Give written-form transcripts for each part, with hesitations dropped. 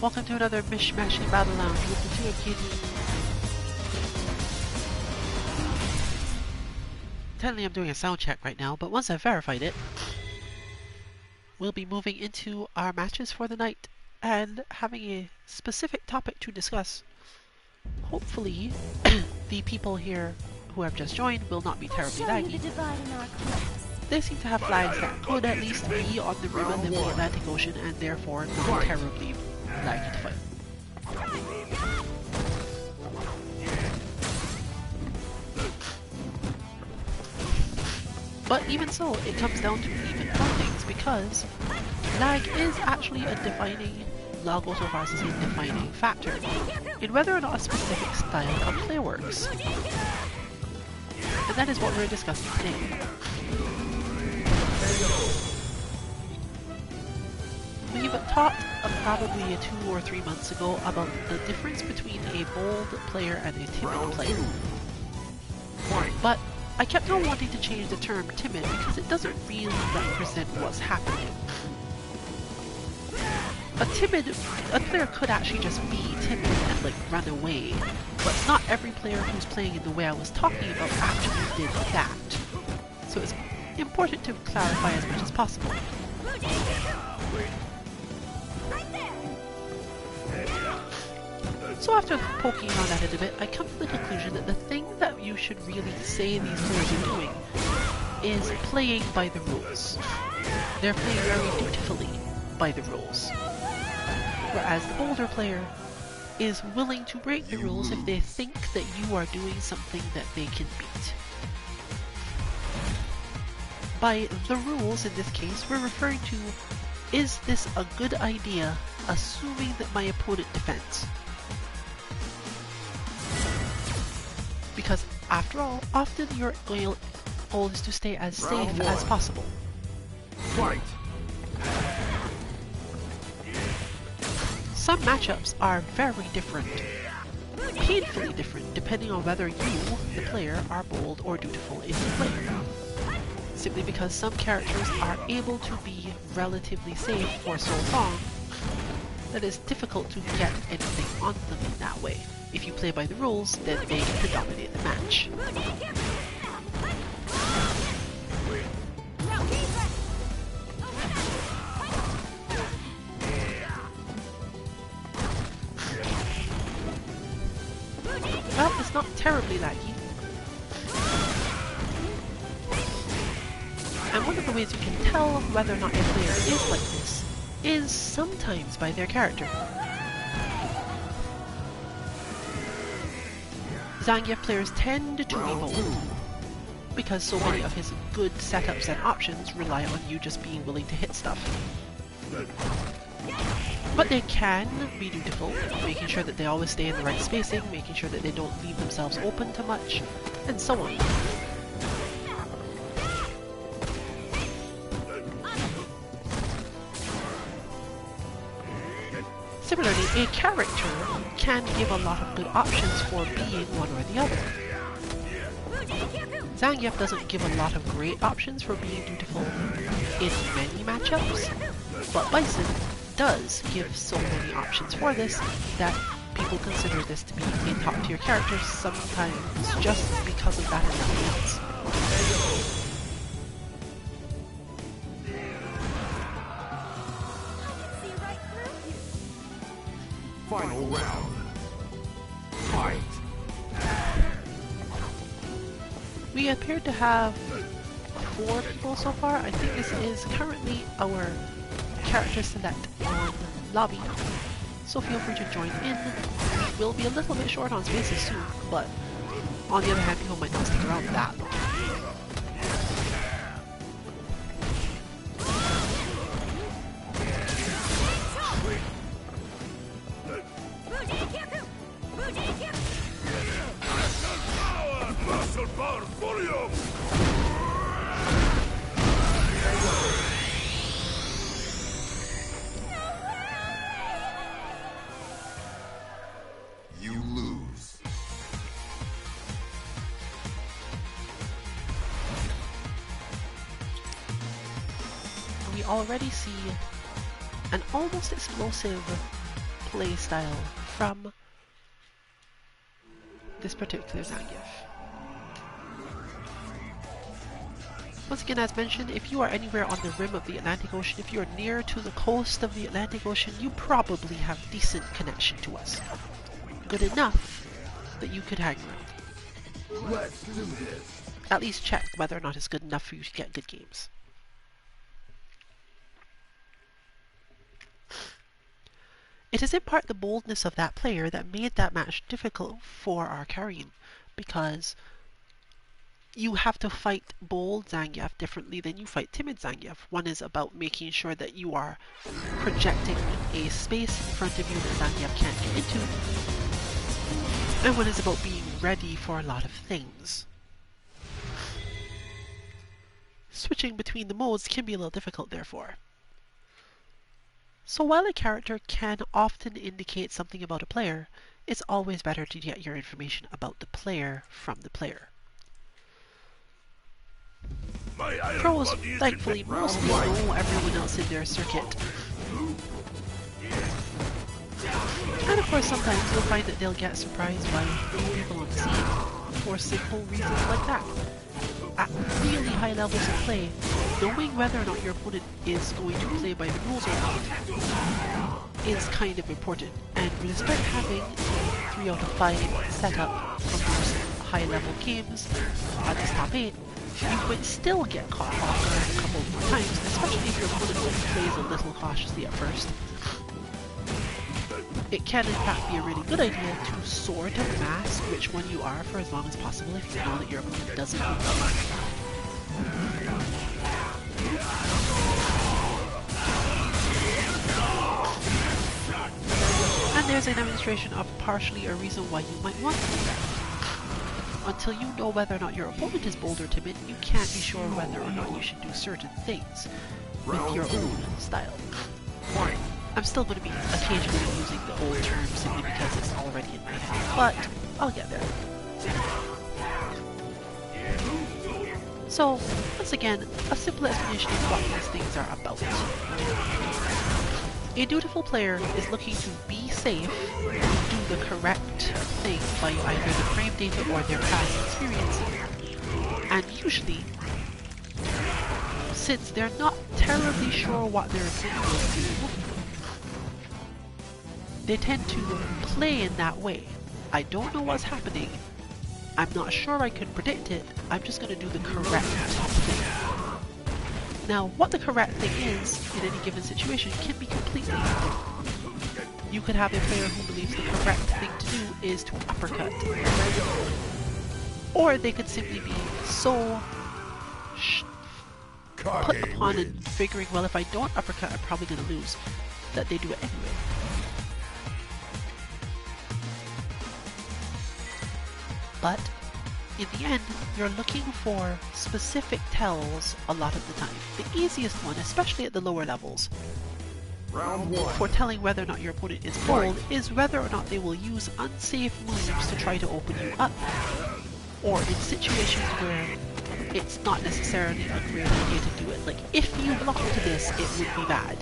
Welcome to another Mish-Mashing Battle Lounge with the two of Kage. Technically I'm doing a sound check right now, but once I've verified it, we'll be moving into our matches for the night and having a specific topic to discuss. Hopefully, the people here who have just joined will not be terribly laggy. They seem to have flags that could at least be on the rim of the Atlantic Ocean and therefore not terribly laggy to fight. But even so, it comes down to even fun things because lag is actually a defining, lag also has a defining factor in whether or not a specific style of play works. And that is what we're discussing today. We've talked probably 2 or 3 months ago about the difference between a bold player and a timid player. But I kept on wanting to change the term timid because it doesn't really represent what's happening. A player could actually just be timid and like run away, but not every player who's playing in the way I was talking about actually did that. So it's important to clarify as much as possible. So after poking around at it a bit, I come to the conclusion that the thing that you should really say these players are doing is playing by the rules. They're playing very dutifully by the rules. Whereas the bolder player is willing to break the rules if they think that you are doing something that they can beat. By the rules in this case, we're referring to, is this a good idea assuming that my opponent defends? Because after all, often your goal is to stay as safe as possible. Fight. Some matchups are very different, painfully different, depending on whether you, the player, are bold or dutiful in the play. Simply because some characters are able to be relatively safe for so long that it's difficult to get anything on them in that way. If you play by the rules, then they get to dominate the match. Well, it's not terribly laggy. And one of the ways you can tell whether or not a player is like this is sometimes by their character. Zangief players tend to be bold, because so many of his good setups and options rely on you just being willing to hit stuff. But they can be dutiful, making sure that they always stay in the right spacing, making sure that they don't leave themselves open too much, and so on. Similarly, a character can give a lot of good options for being one or the other. Zangief doesn't give a lot of great options for being dutiful in many matchups, but Bison does give so many options for this that people consider this to be a top tier character sometimes just because of that and nothing else. Final round. Fight. We appear to have 4 people so far. I think this is currently our character select on lobby, so feel free to join in. We'll be a little bit short on spaces soon, but on the other hand, people might not stick around that long. You lose. We already see an almost explosive play style from this particular Zangief. Once again, as mentioned, if you are anywhere on the rim of the Atlantic Ocean, if you're near to the coast of the Atlantic Ocean, you probably have decent connection to us. Good enough that you could hang around. Let's do this. At least check whether or not it's good enough for you to get good games. It is in part the boldness of that player that made that match difficult for our carrying, because you have to fight bold Zangief differently than you fight timid Zangief. One is about making sure that you are projecting a space in front of you that Zangief can't get into, and one is about being ready for a lot of things. Switching between the modes can be a little difficult, therefore. So while a character can often indicate something about a player, it's always better to get your information about the player from the player. Pros, thankfully, mostly know everyone else in their circuit. And of course, sometimes you'll find that they'll get surprised by new people on the scene, for simple reasons like that. At really high levels of play, knowing whether or not your opponent is going to play by the rules or not is kind of important. And when you start having 3 out of 5 setup from those high level games at the top 8, you might still get caught off guard a couple more times, especially if your opponent plays a little cautiously at first. It can in fact be a really good idea to sort of mask which one you are for as long as possible if you know that your opponent doesn't know. And there's a demonstration of partially a reason why you might want to do that. Until you know whether or not your opponent is bold or timid, you can't be sure whether or not you should do certain things with your own style. I'm still going to be occasionally using the old term simply because it's already in my head, but I'll get there. So, once again, a simple explanation of what these things are about. A dutiful player is looking to be safe and do the correct thing by either the frame data or their past experience. And usually, since they're not terribly sure what their opponent will do, they tend to play in that way. I don't know what's happening. I'm not sure I can predict it. I'm just going to do the correct thing. Now, what the correct thing is in any given situation can be completely different. You could have a player who believes the correct thing to do is to uppercut. Or they could simply be so put upon and figuring, well, if I don't uppercut, I'm probably going to lose, that they do it anyway. But in the end, you're looking for specific tells a lot of the time. The easiest one, especially at the lower levels, for telling whether or not your opponent is bold, is whether or not they will use unsafe moves to try to open you up, or in situations where it's not necessarily a great idea to do it. Like, if you block to this, it would be bad.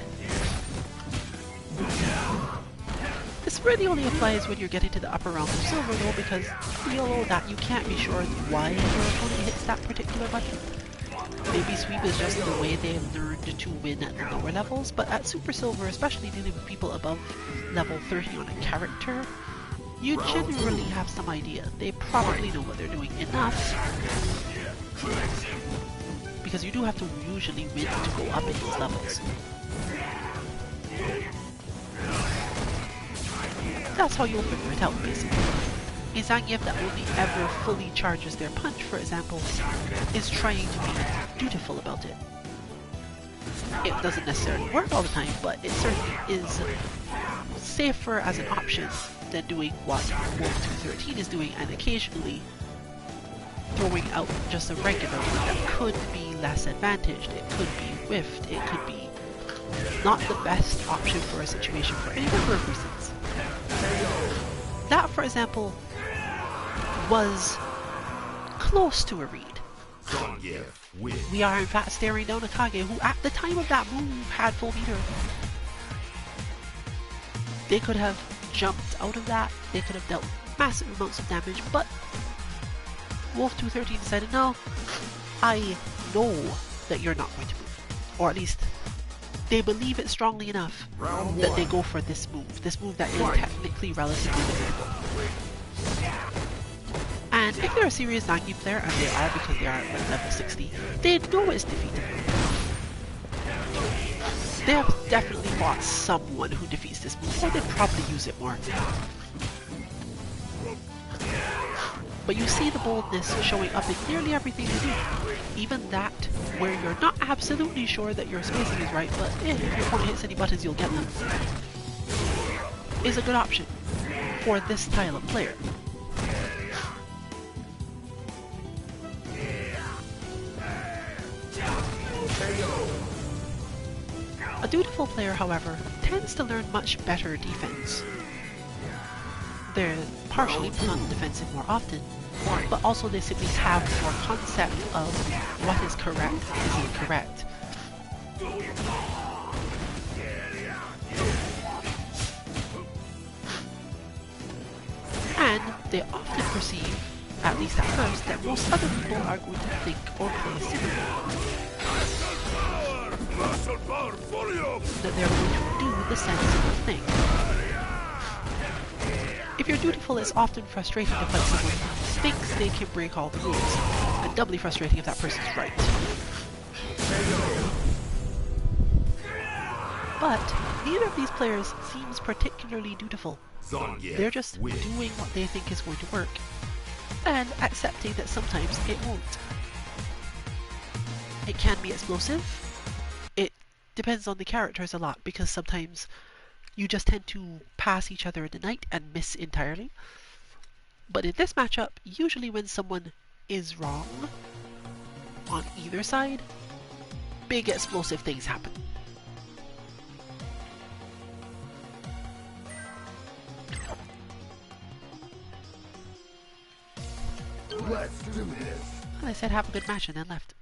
This really only applies when you're getting to the upper realms of silver though, because below that you can't be sure why your opponent hits that particular button. Maybe sweep is just the way they learned to win at the lower levels, but at super silver, especially dealing with people above level 30 on a character, you generally have some idea. They probably know what they're doing enough, because you do have to usually win to go up in these levels. That's how you'll figure it out, basically. A Zangief that only ever fully charges their punch, for example, is trying to be dutiful about it. It doesn't necessarily work all the time, but it certainly is safer as an option than doing what Wolf 213 is doing, and occasionally throwing out just a regular one that could be less advantaged, it could be whiffed, it could be not the best option for a situation for any number of reasons. That, for example, was close to a read. We are in fact staring down a Kage who at the time of that move had full meter. They could have jumped out of that, they could have dealt massive amounts of damage, but Wolf 213 decided, no, I know that you're not going to move. Or at least, they believe it strongly enough that they go for this move that is technically relatively difficult. And if they're a serious Zangief player, and they are because they are at like level 60, they know it's defeatable. They have definitely fought someone who defeats this move, or they'd probably use it more. But you see the boldness showing up in nearly everything they do. Even that, where you're not absolutely sure that your spacing is right, but if your opponent hits any buttons you'll get them, is a good option for this style of player. A Dutiful player, however, tends to learn much better defense. They're partially put on the defensive more often, but also they simply have more concept of what is correct, what is incorrect. And they often perceive, at least at first, that most other people are going to think or play similarly. That they're going to do the sensible thing. If you're Dutiful, it's often frustrating to fight someone who thinks they can break all the rules, and doubly frustrating if that person's right. But neither of these players seems particularly dutiful. They're just doing what they think is going to work, and accepting that sometimes it won't. It can be explosive. It depends on the characters a lot, because sometimes you just tend to pass each other in the night and miss entirely. But in this matchup, usually when someone is wrong on either side, big explosive things happen. Let's do this. And I said have a good match and then left.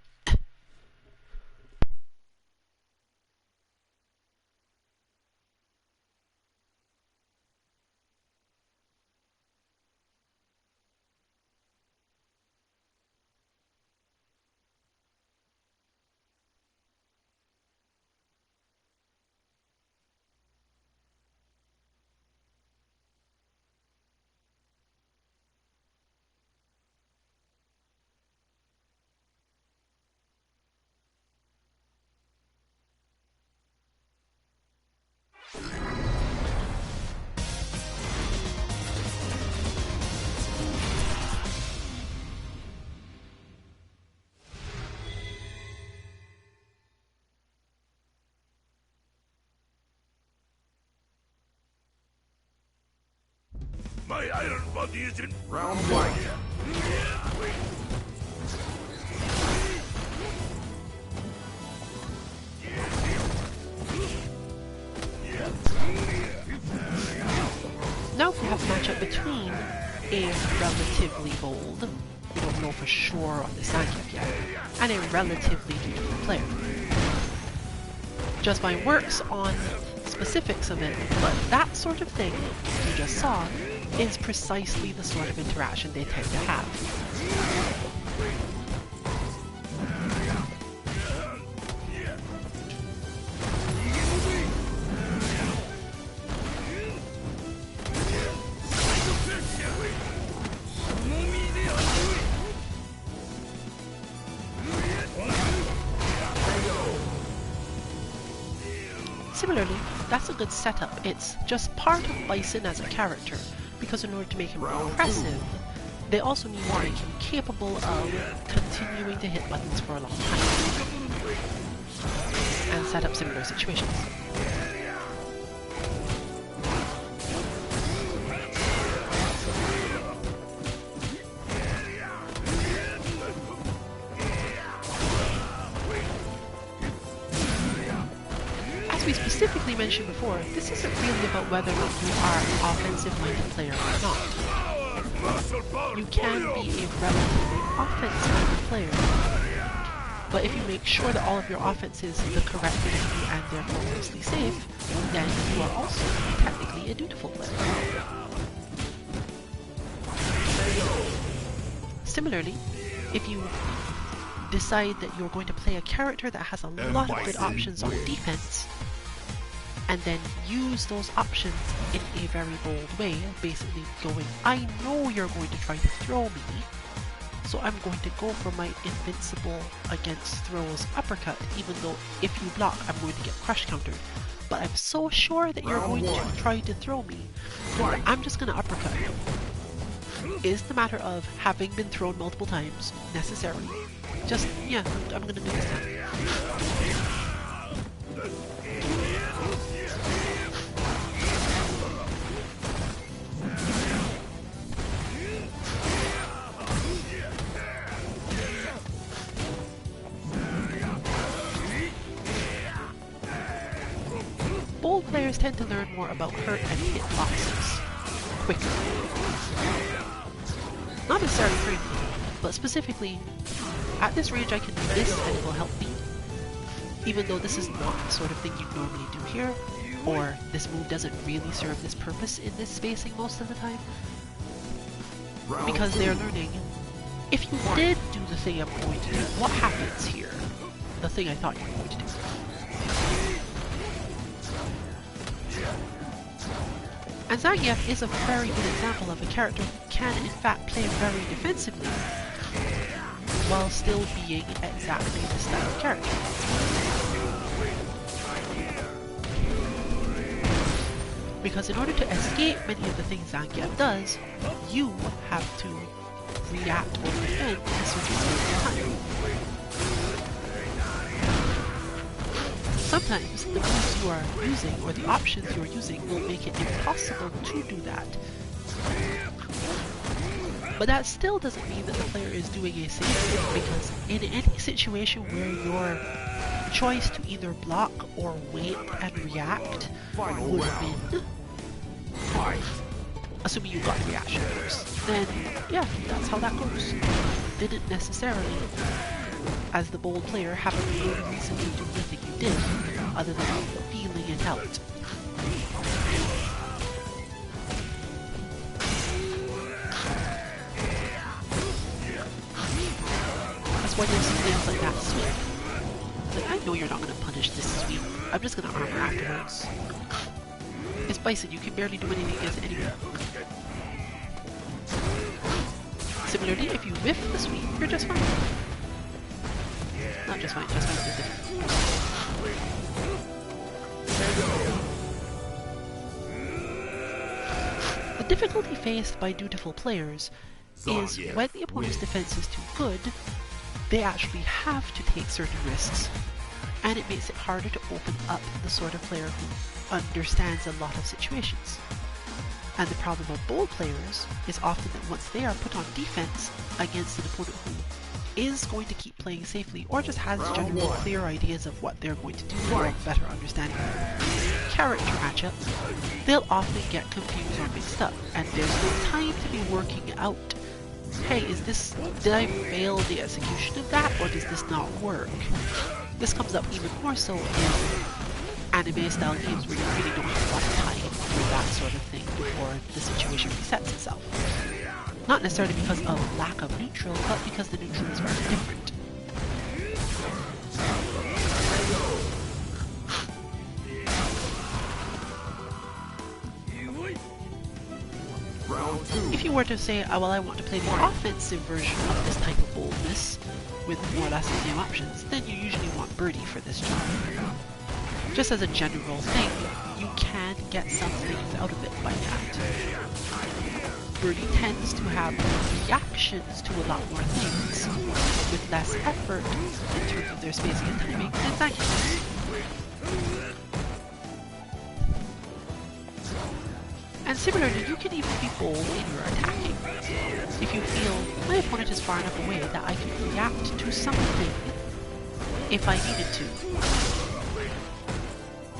My iron body is in round one. Now we have a matchup between a relatively bold, we don't know for sure on the Zangief yet, and a relatively dutiful player. Just my works on specifics of it, but that sort of thing you just saw is precisely the sort of interaction they tend to have. Similarly, that's a good setup. It's just part of Bison as a character, because in order to make him impressive, they also need to make him capable of continuing to hit buttons for a long time, and set up similar situations. As we specifically mentioned before, this isn't really about whether or not you are an offensive-minded player or not. You can be a relatively offensive-minded player, but if you make sure that all of your offense is the correct thing to do and therefore mostly safe, then you are also technically a Dutiful player. Similarly, if you decide that you're going to play a character that has a lot of good options on defense, and then use those options in a very bold way, basically going, I know you're going to try to throw me, so I'm going to go for my invincible against throws uppercut, even though if you block, I'm going to get crush countered. But I'm so sure that you're going to try to throw me, that I'm just going to uppercut you. Is the matter of having been thrown multiple times necessarily? Just, yeah, I'm going to do this now. Bold players tend to learn more about hurt and hit boxes quicker. Not necessarily friendly, but specifically, at this range I can do this and it will help me. Even though this is not the sort of thing you normally do here, or this move doesn't really serve this purpose in this spacing most of the time. Because they're learning, if you did do the thing I'm going to do, what happens here? The thing I thought you were going to do. And Zangief is a very good example of a character who can in fact play very defensively while still being exactly the style of character. Because in order to escape many of the things Zangief does, you have to react or defend in a certain amount of time. Sometimes the moves you are using or the options you are using will make it impossible to do that. But that still doesn't mean that the player is doing a safe thing, because in any situation where your choice to either block or wait and react would win, assuming you got the reaction first, then yeah, that's how that goes. Didn't necessarily, as the bold player, have a good reason to do the thing you did, other than feeling it out. That's why you'll see things like that sweep. Like, I know you're not going to punish this sweep, I'm just going to armor afterwards. It's Bison, you can barely do anything against it anyway. Similarly, if you whiff the sweep, you're just fine. Not just fine, just fine is different. The difficulty faced by Dutiful players is when the opponent's defense is too good, they actually have to take certain risks, and it makes it harder to open up the sort of player who understands a lot of situations. And the problem of bold players is often that once they are put on defense against an opponent who is going to keep playing safely, or just has generally clear ideas of what they're going to do, or a better understanding of character matchup, they'll often get confused or mixed up, and there's no time to be working out, hey, did I fail the execution of that, or does this not work? This comes up even more so in anime style games where you really don't have a lot of time for that sort of thing before the situation resets itself. Not necessarily because of lack of neutral, but because the neutral is very different. If you were to say, oh, well, I want to play the offensive version of this type of boldness with more or less the same options, then you usually want Birdie for this job. Just as a general thing, you can get some things out of it by that. Birdie tends to have reactions to a lot more things with less effort in terms of their spacing and timing than Zangief. And similarly, you can even be bold in your attacking. If you feel, my opponent is far enough away that I can react to something if I needed to,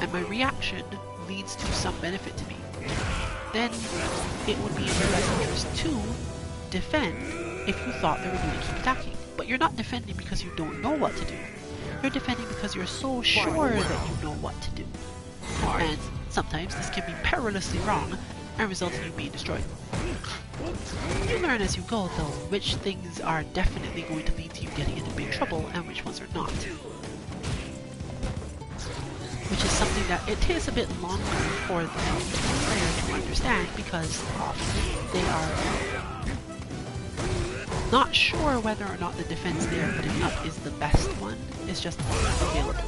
and my reaction leads to some benefit to me, then it would be in your best interest to defend if you thought they were going to keep attacking. But you're not defending because you don't know what to do. You're defending because you're so sure that you know what to do. And Sometimes this can be perilously wrong and result in you being destroyed. You learn as you go, though, which things are definitely going to lead to you getting into big trouble and which ones are not. Which is something that it takes a bit longer for the player to understand because often they are not sure whether or not the defense they are putting up is the best one. It's just available.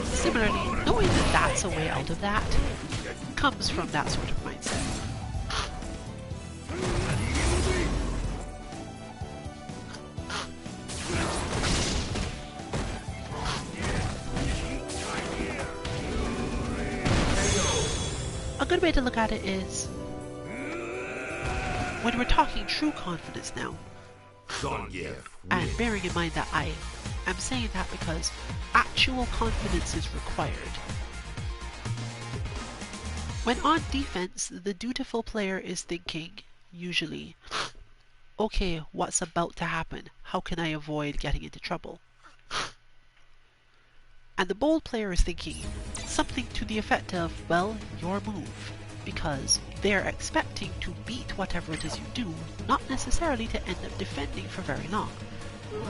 Similarly, knowing that that's a way out of that comes from that sort of mindset. A good way to look at it is when we're talking true confidence now, Zangief. and bearing in mind that I am saying that because actual confidence is required. When on defense, the dutiful player is thinking, usually, okay, what's about to happen? How can I avoid getting into trouble? And the bold player is thinking something to the effect of, well, your move, because they're expecting to beat whatever it is you do, not necessarily to end up defending for very long.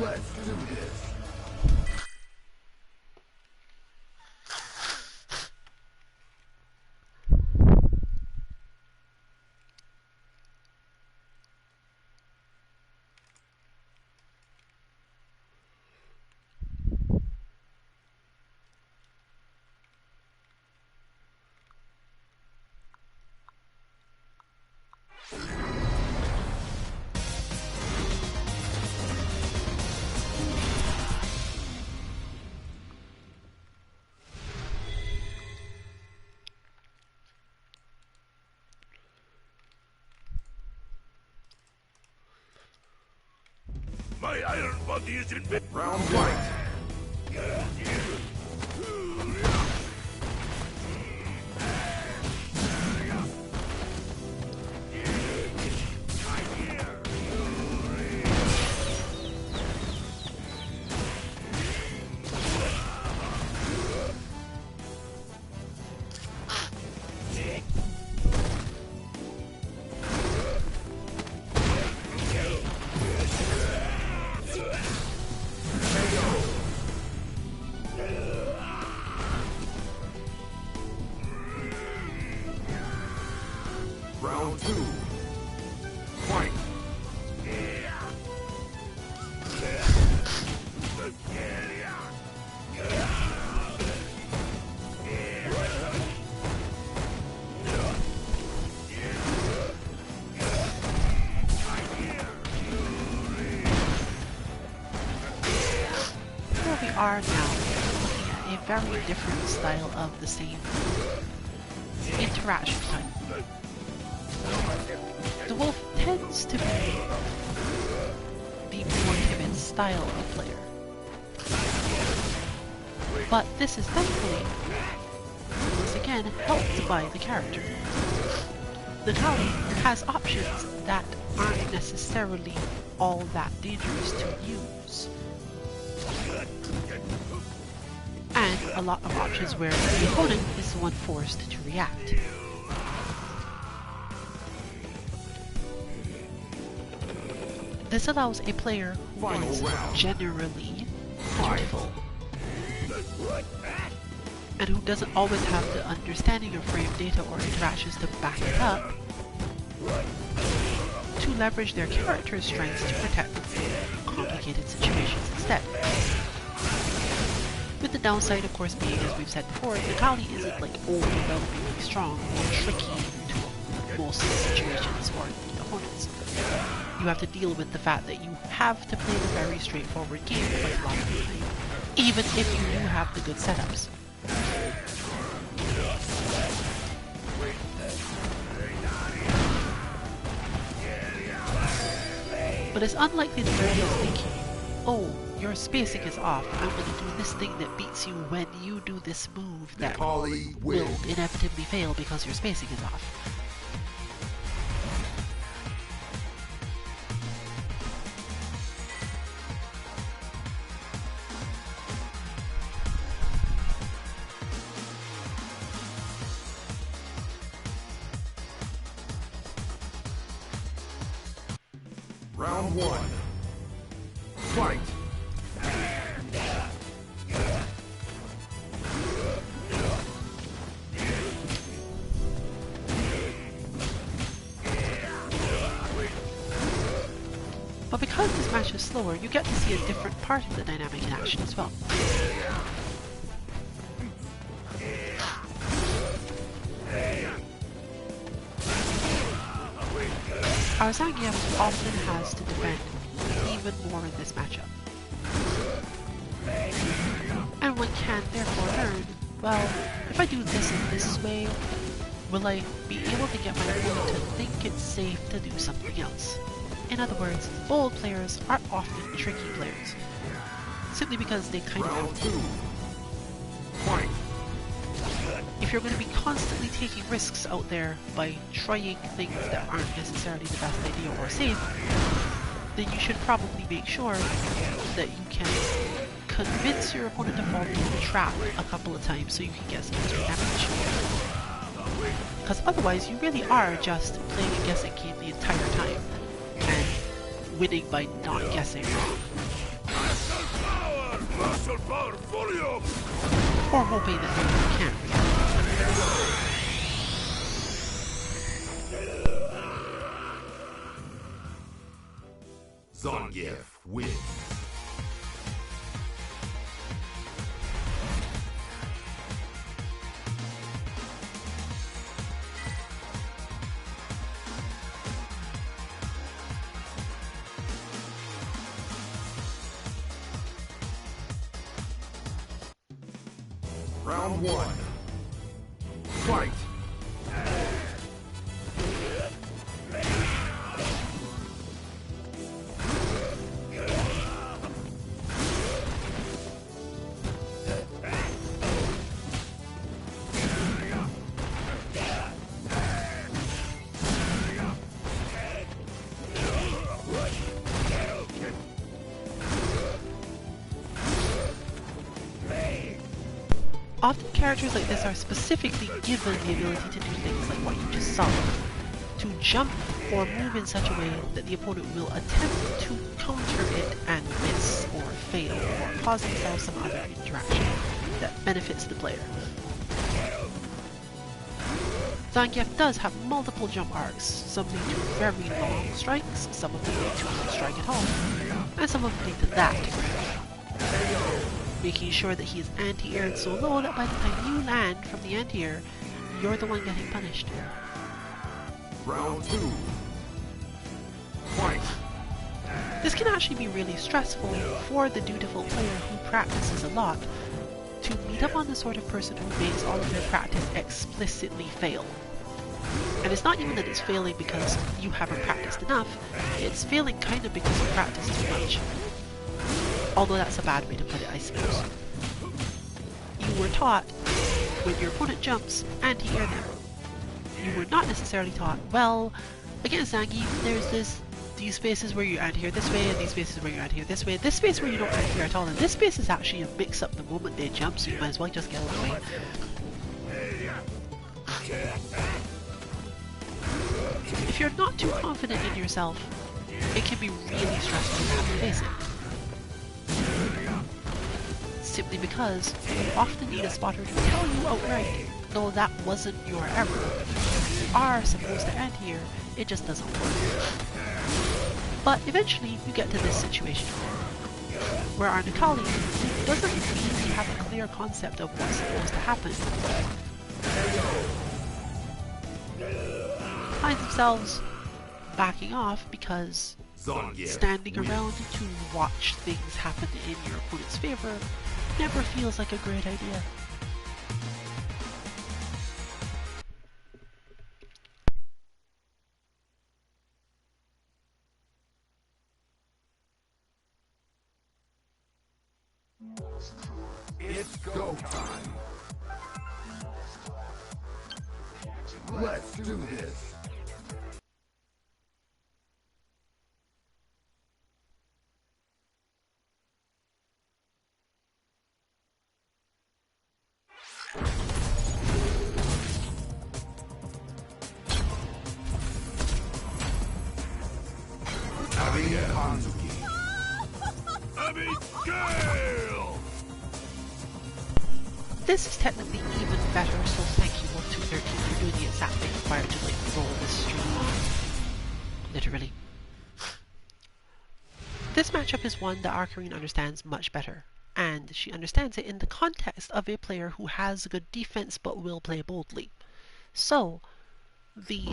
Let's do this. My iron body is in bed. Round fight. Round two. Fight. Here we are now, looking at a very different style of the same interaction type. The wolf tends to be the more timid style of player. But this is thankfully, once again, helped by the character. Necalli has options that aren't necessarily all that dangerous to use. And a lot of options where the opponent is the one forced to react. This allows a player who is generally dutiful and who doesn't always have the understanding of frame data or interactions to back it up to leverage their character's strengths to protect them from complicated situations instead. With the downside, of course, being, as we've said before, Necalli isn't like all about being strong or tricky to most situations or opponents. You have to deal with the fact that you have to play the very straightforward game quite a lot of the time, even if you do have the good setups. But it's unlikely that you're just thinking, oh, your spacing is off, I'm going to do this thing that beats you when you do this move that will inevitably fail because your spacing is off. Round one. Fight! But because this match is slower, you get to see a different part of the dynamic in action as well. Our Zangief often has to defend even more in this matchup. And one can therefore learn, well, if I do this in this way, will I be able to get my opponent to think it's safe to do something else? In other words, bold players are often tricky players, simply because they kind of have to. If you're going to be constantly taking risks out there by trying things that aren't necessarily the best idea or safe, then you should probably make sure that you can convince your opponent to fall into the trap a couple of times so you can get some extra damage. Because otherwise you really are just playing a guessing game the entire time, and winning by not guessing. Or hoping that you can't. Zangief wins. Round one. Fight! Often characters like this are specifically given the ability to do things like what you just saw. To jump or move in such a way that the opponent will attempt to counter it and miss or fail or cause themselves some other interaction that benefits the player. Zangief does have multiple jump arcs, some lead to very long strikes, some of them lead to no strike at all, and some of them lead to that. Making sure that he is anti-aired so low that by the time you land from the anti-air, you're the one getting punished. Round two. Fight! This can actually be really stressful for the dutiful player who practices a lot, to meet up on the sort of person who makes all of their practice explicitly fail. And it's not even that it's failing because you haven't practiced enough, it's failing kind of because you practice too much. Although that's a bad way to put it, I suppose. You were taught, when your opponent jumps, anti-air them. You were not necessarily taught, well, against Zangief, there's these spaces where you anti-air this way, and these spaces where you anti-air this way. This space where you don't anti-air at all, and this space is actually a mix-up the moment they jump, so you might as well just get out of the way. If you're not too confident in yourself, it can be really stressful to have to face it. Simply because you often need a spotter to tell you outright, no, that wasn't your error. You are supposed to anti-air, it just doesn't work. But eventually you get to this situation where our Necalli doesn't really have a clear concept of what's supposed to happen. Finds themselves backing off because standing around to watch things happen in your opponent's favor never feels like a great idea. It's go time. Let's do this. Abigail! This is technically even better, so thank you 1213 for doing the exact thing required to like roll this stream. Literally. This matchup is one that Arkarine understands much better, and she understands it in the context of a player who has good defense but will play boldly. So, the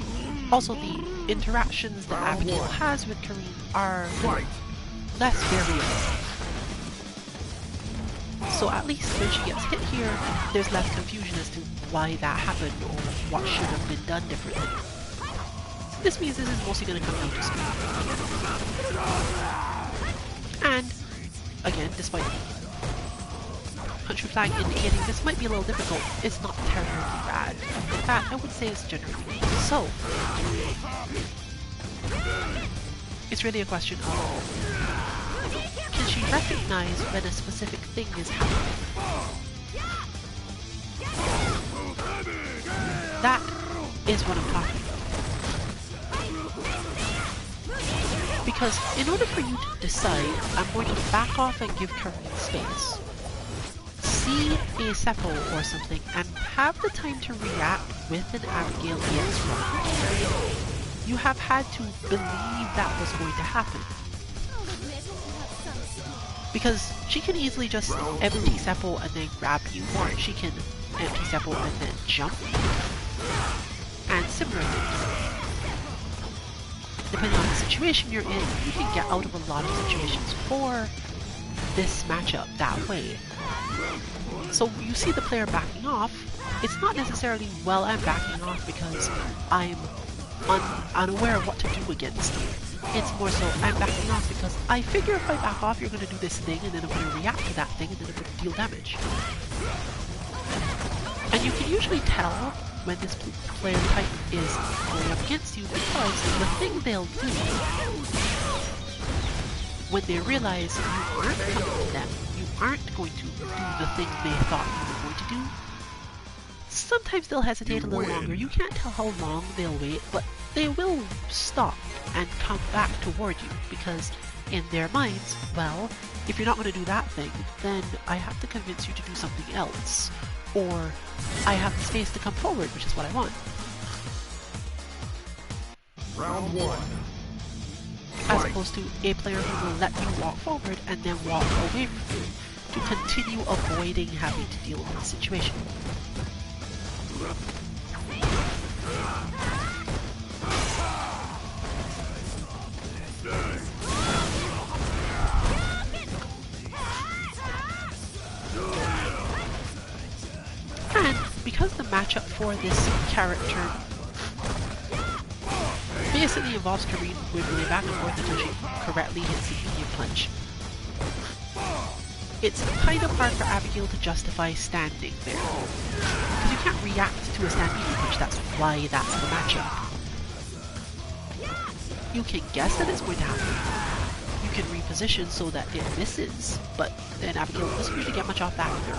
interactions that Abigail has with Karine are less variable. So at least when she gets hit here, there's less confusion as to why that happened or what should have been done differently. So this means this is mostly going to come down to speed. And, again, despite country flag indicating this might be a little difficult, it's not terribly bad. In fact, I would say it's generally good. So, it's really a question of, can she recognize when a specific thing is happening? That is what I'm talking about. Because in order for you to decide, I'm going to back off and give Karine space. See a Seppo or something and have the time to react with an Abigail EX run. You have had to believe that was going to happen. Because she can easily just empty Seppo and then grab you, or she can empty Seppo and then jump. And similar things. Depending on the situation you're in, you can get out of a lot of situations for this matchup that way. So you see the player backing off, it's not necessarily, well, I'm backing off because I'm unaware of what to do against you. It's more so, I'm backing off because I figure if I back off, you're going to do this thing, and then I'm going to react to that thing, and then I'm going to deal damage. And you can usually tell when this player type is going up against you because the thing they'll do when they realize you aren't coming to them, you aren't going to do the thing they thought you were going to do, sometimes they'll hesitate a little longer. You can't tell how long they'll wait, but they will stop and come back toward you because in their minds, well, if you're not going to do that thing, then I have to convince you to do something else. Or I have the space to come forward, which is what I want. Round one. As opposed to a player who will let you walk forward and then walk away from you to continue avoiding having to deal with the situation. And because the matchup for this character basically involves Karine wiggling back and forth until she correctly hits the medium punch, it's kind of hard for Abigail to justify standing there. Because you can't react to a stand medium punch, that's why that's the matchup. You can guess that it's going to happen. You can reposition so that it misses, but then Abigail doesn't usually get much off that either.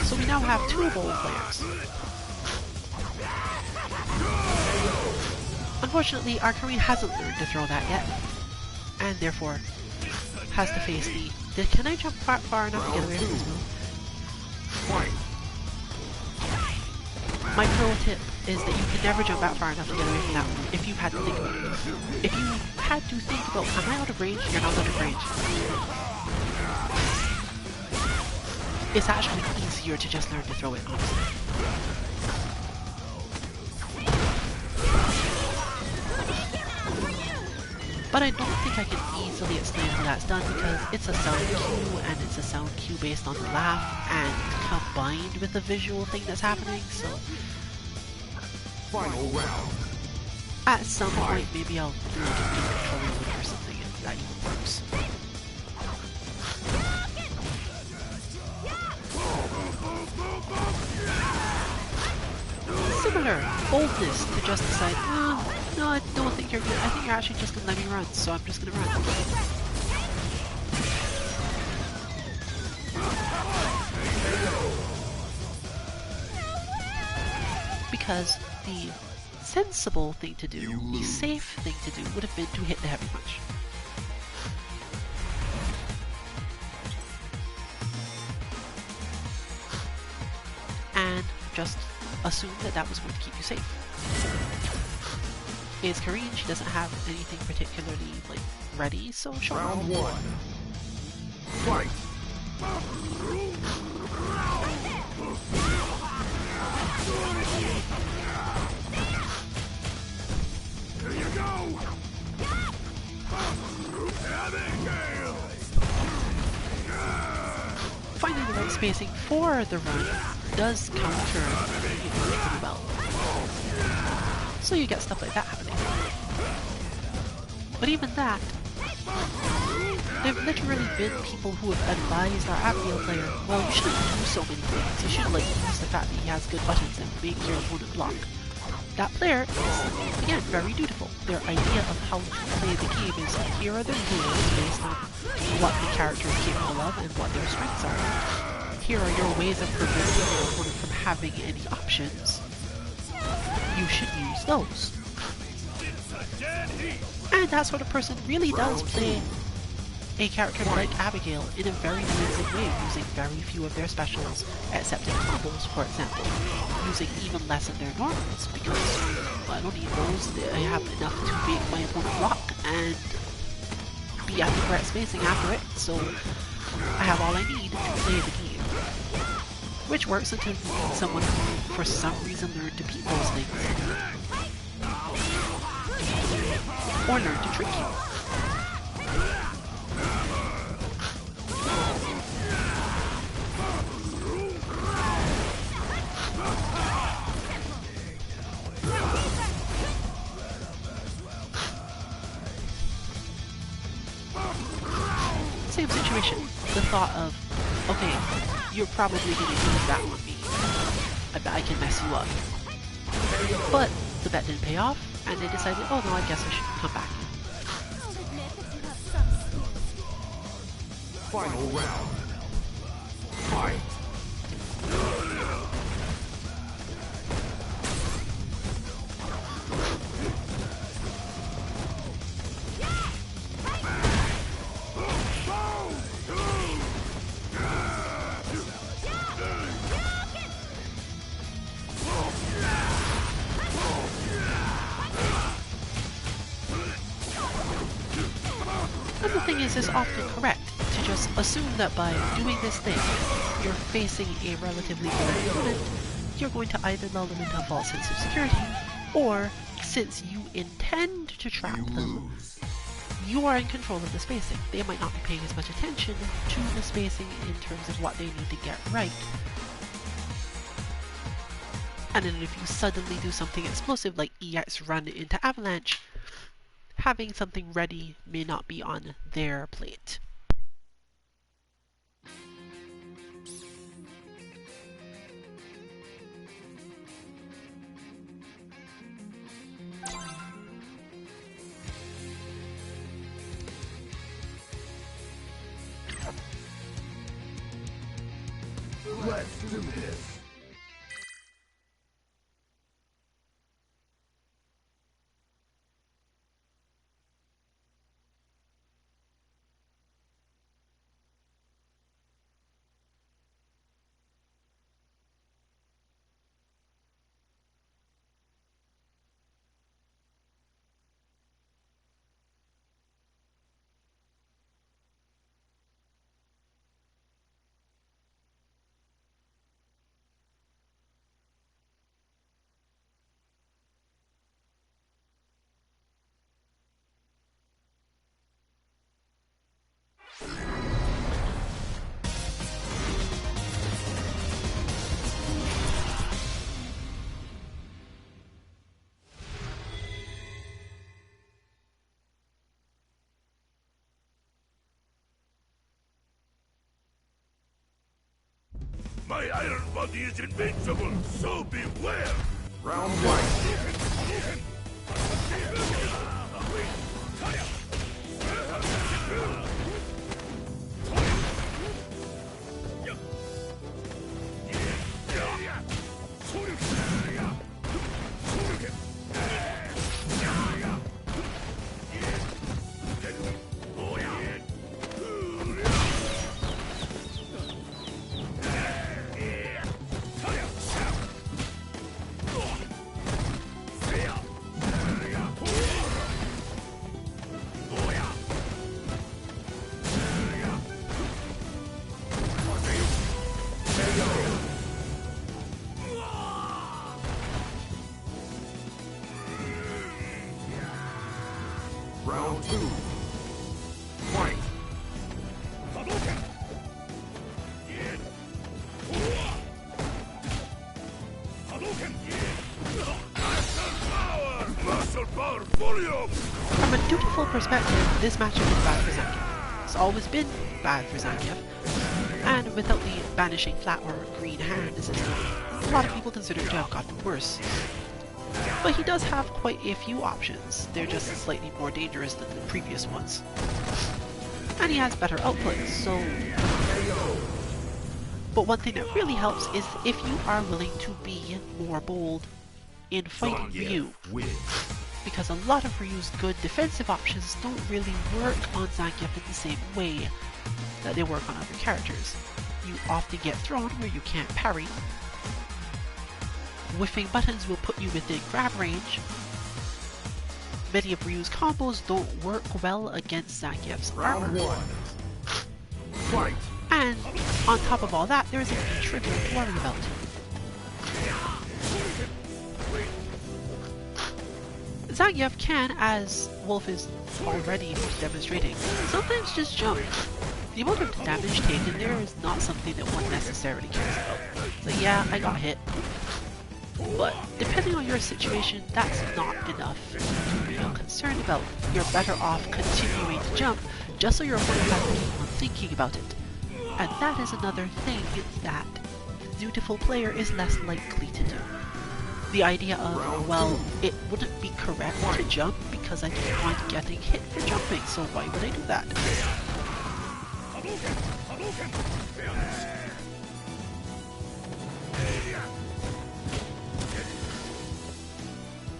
So we now have two bold players. Unfortunately, our Karine hasn't learned to throw that yet, and therefore has to face the can I jump far enough to get away from this move? My pro tip is that you can never jump back far enough to get away from that move if you had to think about it. If you had to think about, am I out of range? You're not out of range. It's actually easier to just learn to throw it, honestly. But I don't think I can easily explain how that's done because it's a sound cue, and it's a sound cue based on the laugh, and combined with the visual thing that's happening, so... Final round. At some point, maybe I'll do like a game controller loop or something if that even works. Similar boldness to just decide, no, I don't think you're good. I think you're actually just gonna let me run, so I'm just gonna run. because the sensible thing to do, the safe thing to do, would have been to hit the heavy punch. And just assume that that was going to keep you safe. Is Kareen, she doesn't have anything particularly like ready, so sure. Round one. Fight! Here you go! Abigail! Finding the right spacing for the run does counter pretty well. So you get stuff like that happening. But even that, there have literally been people who have advised our Abigail player, well, you shouldn't do so many things. You should like use the fact that he has good buttons and make your opponent block. That player is, again, very dutiful. Their idea of how to play the game is, here are the rules based on what the character is capable of and what their strengths are. Here are your ways of preventing your opponent from having any options. You should use those. And that sort of person really does play a character like Abigail in a very amazing way, using very few of their specials, except in combos, for example. Using even less of their normals, because I don't need those. I have enough to make my opponent block and be at the correct spacing after it, so I have all I need to play the game. Which works until you need someone who, for some reason, learned to beat those things. Or learn to trick you. Same situation. The thought of, okay, you're probably going to use that on me. I bet I can mess you up. But the bet didn't pay off, and they decided, oh no, I guess I should come back. Final round. Fight! And the thing is, it's often correct to just assume that by doing this thing, you're facing a relatively good opponent, you're going to either lull them into a false sense of security, or, since you intend to trap them, you are in control of the spacing. They might not be paying as much attention to the spacing in terms of what they need to get right. And then if you suddenly do something explosive like EX run into Avalanche, having something ready may not be on their plate. Let's do this! My iron body is invincible, so beware! Round one. Round 2. Fight! Muscle power volume! From a dutiful perspective, this matchup is bad for Zangief. It's always been bad for Zangief, and without the banishing flat or green hand system, a lot of people consider it to have gotten worse. But he does have quite a few options, they're just slightly more dangerous than the previous ones. And he has better output, so... But one thing that really helps is if you are willing to be more bold in fighting Ryu. Because a lot of Ryu's good defensive options don't really work on Zangief in the same way that they work on other characters. You often get thrown where you can't parry. Whiffing buttons will put you within grab range. Many of Ryu's combos don't work well against Zangief's armor. Round 1. Fight! And on top of all that, there is a trigger to worry about. Zangief can, as Wolf is already demonstrating, sometimes just jump. The amount of damage taken there is not something that one necessarily cares about. So yeah, I got hit. But depending on your situation, that's not enough to be concerned about. You're better off continuing to jump just so your opponent has to keep on thinking about it. And that is another thing that the dutiful player is less likely to do. The idea of, well, it wouldn't be correct to jump because I keep on getting hit for jumping, so why would I do that?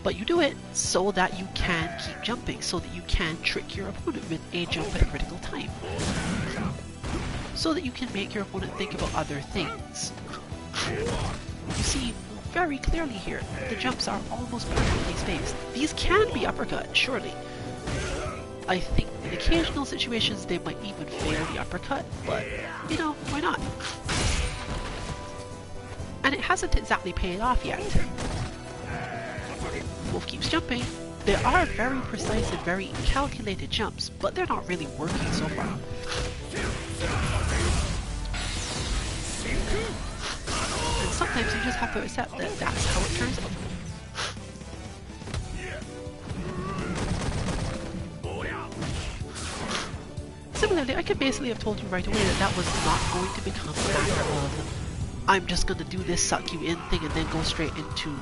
But you do it so that you can keep jumping, so that you can trick your opponent with a jump at a critical time. So that you can make your opponent think about other things. You see very clearly here, the jumps are almost perfectly spaced. These can be uppercut, surely. I think in occasional situations they might even fail the uppercut, but, you know, why not? And it hasn't exactly paid off yet. Wolf keeps jumping. They are very precise and very calculated jumps, but they're not really working so far. And sometimes you just have to accept that that's how it turns out. Similarly, I could basically have told you right away that that was not going to become a matter of I'm just going to do this suck you in thing and then go straight into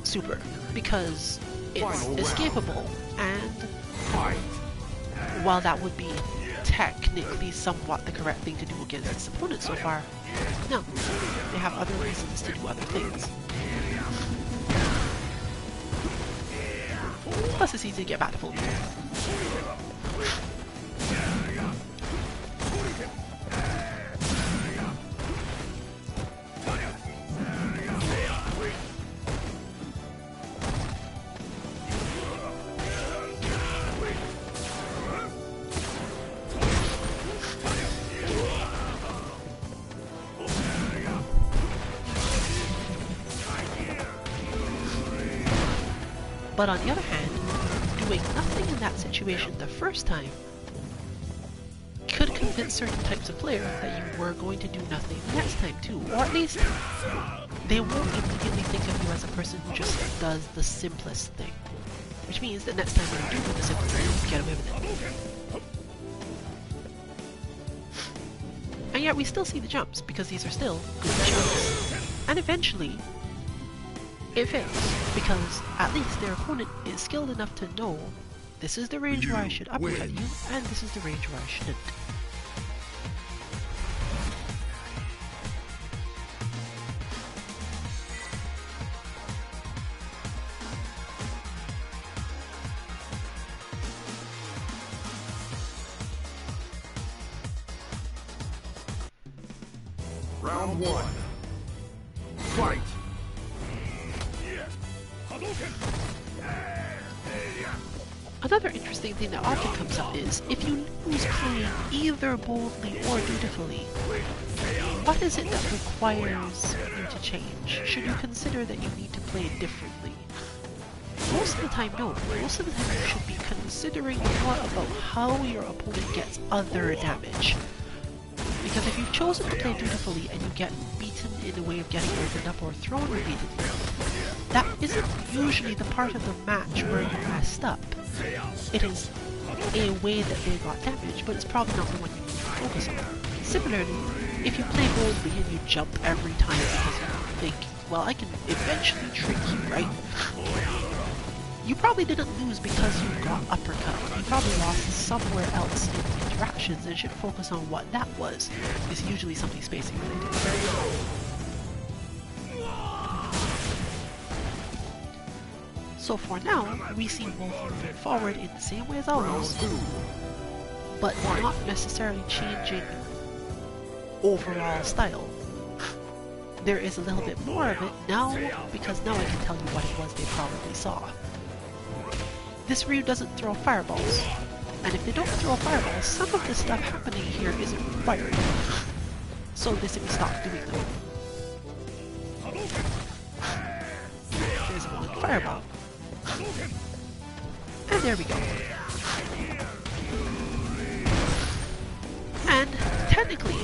super, because it's escapable, and while that would be technically somewhat the correct thing to do against its opponent so far, no, they have other reasons to do other things. Plus it's easy to get back to full gear. But on the other hand, doing nothing in that situation the first time could convince certain types of players that you were going to do nothing the next time too, or at least they won't immediately think of you as a person who just does the simplest thing. Which means that next time when you do the simplest thing, you get away with it. And yet we still see the jumps, because these are still good jumps. And eventually, it fails, because at least their opponent is skilled enough to know this is the range where I should uppercut you, and this is the range where I shouldn't. Round 1. Fight! Another interesting thing that often comes up is, if you lose playing either boldly or dutifully, what is it that requires you to change? Should you consider that you need to play differently? most of the time, no. Most of the time you should be considering more about how your opponent gets other damage. Because if you've chosen to play dutifully and you get beaten in a way of getting opened up or thrown repeatedly, that isn't usually the part of the match where you messed up. It is a way that they got damage, but it's probably not the one you need to focus on. Similarly, if you play boldly and you jump every time because you think, well, I can eventually trick you, right? You probably didn't lose because you got uppercut. You probably lost somewhere else in interactions and should focus on what that was. It's usually something spacing related. So for now, we see both moving forward in the same way as always, but not necessarily changing overall style. There is a little bit more of it now, because now I can tell you what it was they probably saw. This Ryu doesn't throw fireballs, and if they don't throw fireballs, some of the stuff happening here isn't required. So they simply stop doing them. There's one fireball. And there we go. And technically,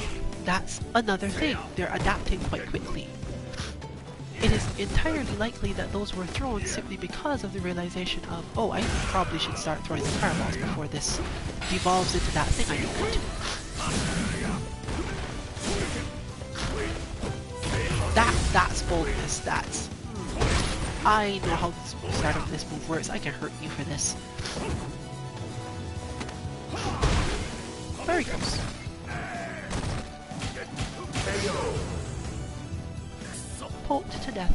that's another thing. They're adapting quite quickly. It is entirely likely that those were thrown simply because of the realization of, oh, I probably should start throwing some fireballs before this devolves into that thing I don't want to. That's boldness. That's... I know how the start of this move works. I can hurt you for this. Very close. Poked to death.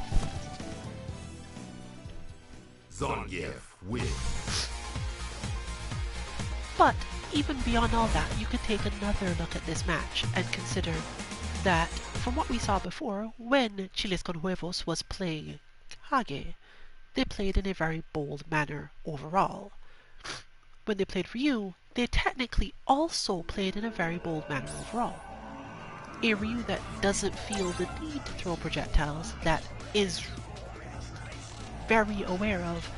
Zangief wins. But even beyond all that, you could take another look at this match and consider that from what we saw before, when Chiles con Huevos was playing Kage, they played in a very bold manner overall. When they played Ryu, they technically also played in a very bold manner overall. A Ryu that doesn't feel the need to throw projectiles, that is very aware of,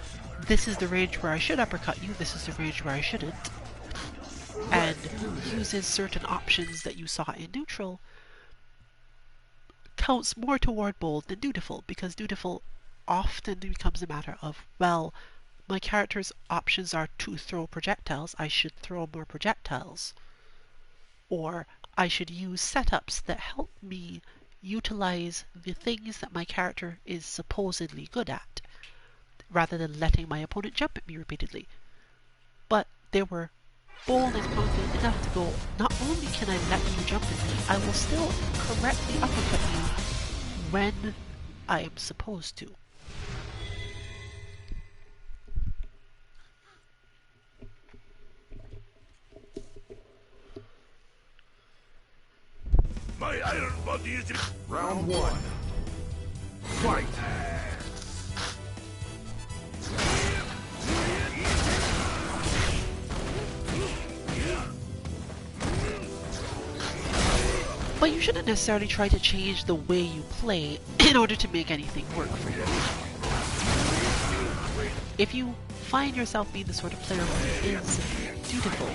this is the range where I should uppercut you, this is the range where I shouldn't, and uses certain options that you saw in neutral, counts more toward bold than dutiful, because dutiful often becomes a matter of, well, my character's options are to throw projectiles, I should throw more projectiles. Or I should use setups that help me utilize the things that my character is supposedly good at, rather than letting my opponent jump at me repeatedly. But they were bold and confident enough to go, not only can I let you jump at me, I will still correctly uppercut you when I am supposed to. My iron body is in round one. Fight! But you shouldn't necessarily try to change the way you play in order to make anything work for you. If you find yourself being the sort of player who is dutiful,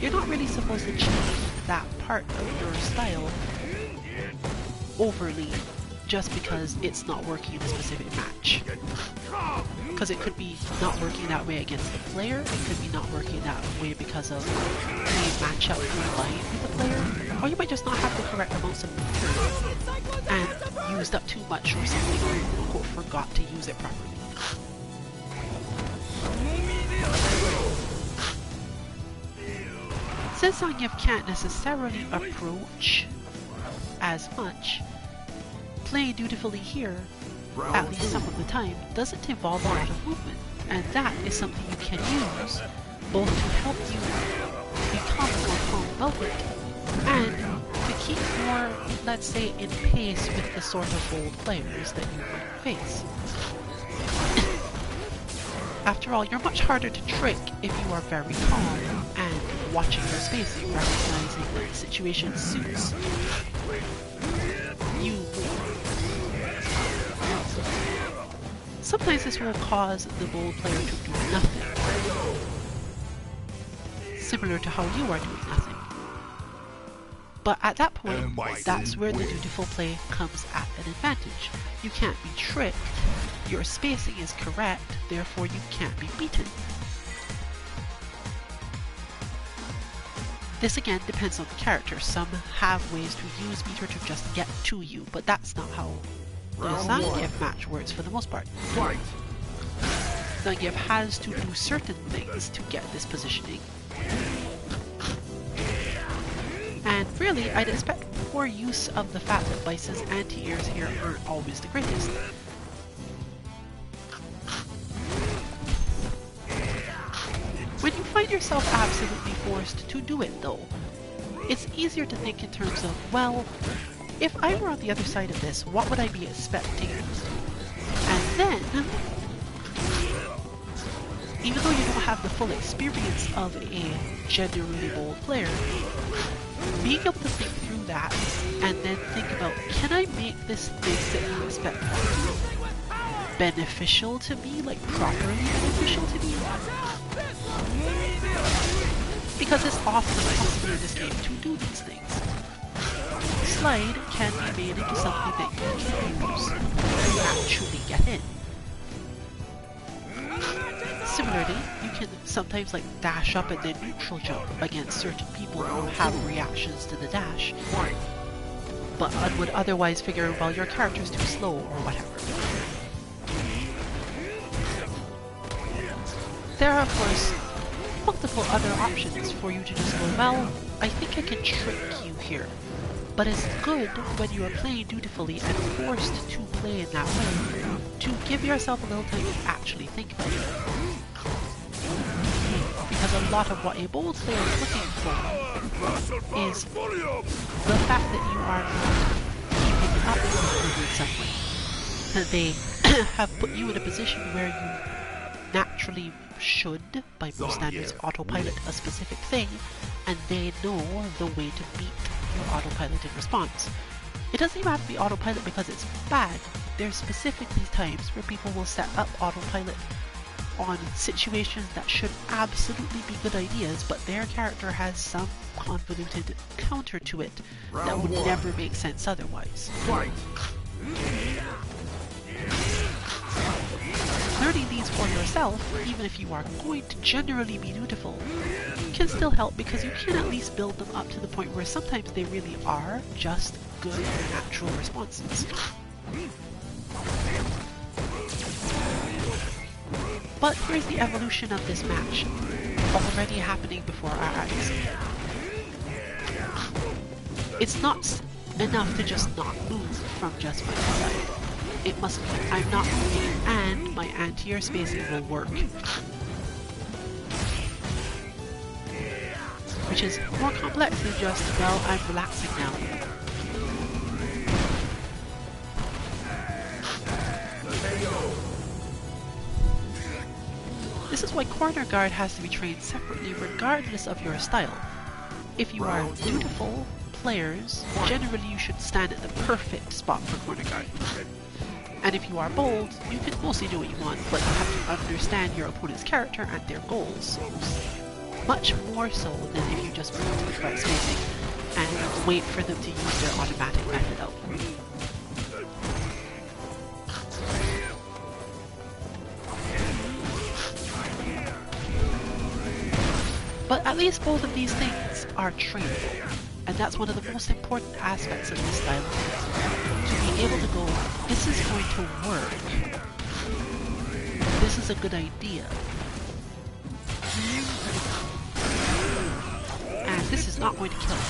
you're not really supposed to change that part of your style overly just because it's not working in a specific match. Because it could be not working that way against the player, it could be not working that way because of a matchup in line with the player, or you might just not have the correct amounts of material and used up too much or something, or quote, forgot to use it properly. Since Zangief can't necessarily approach as much, playing dutifully here, at least some of the time, doesn't involve a lot of movement, and that is something you can use both to help you become more calm about it, and to keep more, let's say, in pace with the sort of bold players that you might face. After all, you're much harder to trick if you are very calm and watching your spacing, recognizing that the situation suits you. Sometimes this will cause the bold player to do nothing, similar to how you are doing nothing. But at that point, that's where the dutiful play comes at an advantage. You can't be tricked, your spacing is correct, therefore you can't be beaten. This again depends on the character. Some have ways to use meter to just get to you, but that's not how the Zangief match works for the most part. Zangief has to do certain things to get this positioning. And really, I'd expect poor use of the fact that Bison's anti-airs here aren't always the greatest. When you find yourself absolutely forced to do it though, it's easier to think in terms of, well, if I were on the other side of this, what would I be expecting? And then, even though you don't have the full experience of a genuinely bold player, being able to think through that and then think about, can I make this thing that you expect beneficial to me, like properly beneficial to me? Because it's often possible in this game to do these things. Slide can be made into something that you can use to actually get in. Similarly, you can sometimes like dash up and then neutral jump against certain people who have reactions to the dash, but would otherwise figure, well, your character's too slow or whatever. There are, of course, multiple other options for you to just go, well, I think I can trick you here. But it's good when you are playing dutifully and forced to play in that way, to give yourself a little time to actually think about it. Because a lot of what a bold player is looking for is the fact that you are not keeping up with them in some way. That they have put you in a position where you naturally should, by most standards, autopilot a specific thing, and they know the way to beat your autopiloted response. It doesn't even have to be autopilot because it's bad. There's specifically times where people will set up autopilot on situations that should absolutely be good ideas, but their character has some convoluted counter to it that would never make sense otherwise. Learning these for yourself, even if you are going to generally be dutiful, can still help because you can at least build them up to the point where sometimes they really are just good natural responses. But here's the evolution of this match, already happening before our eyes. It's not enough to just not move from just my side. It must be, I'm not moving and my anti-air spacing will work. Which is more complex than just, well, I'm relaxing now. This is why corner guard has to be trained separately regardless of your style. If you are dutiful players, generally you should stand at the perfect spot for corner guard. And if you are bold, you can mostly do what you want, but you have to understand your opponent's character and their goals. Much more so than if you just move to the correct spacing and wait for them to use their automatic method out. But at least both of these things are trainable, and that's one of the most important aspects of this style. To be able to go, this is going to work. This is a good idea. And this is not going to kill me.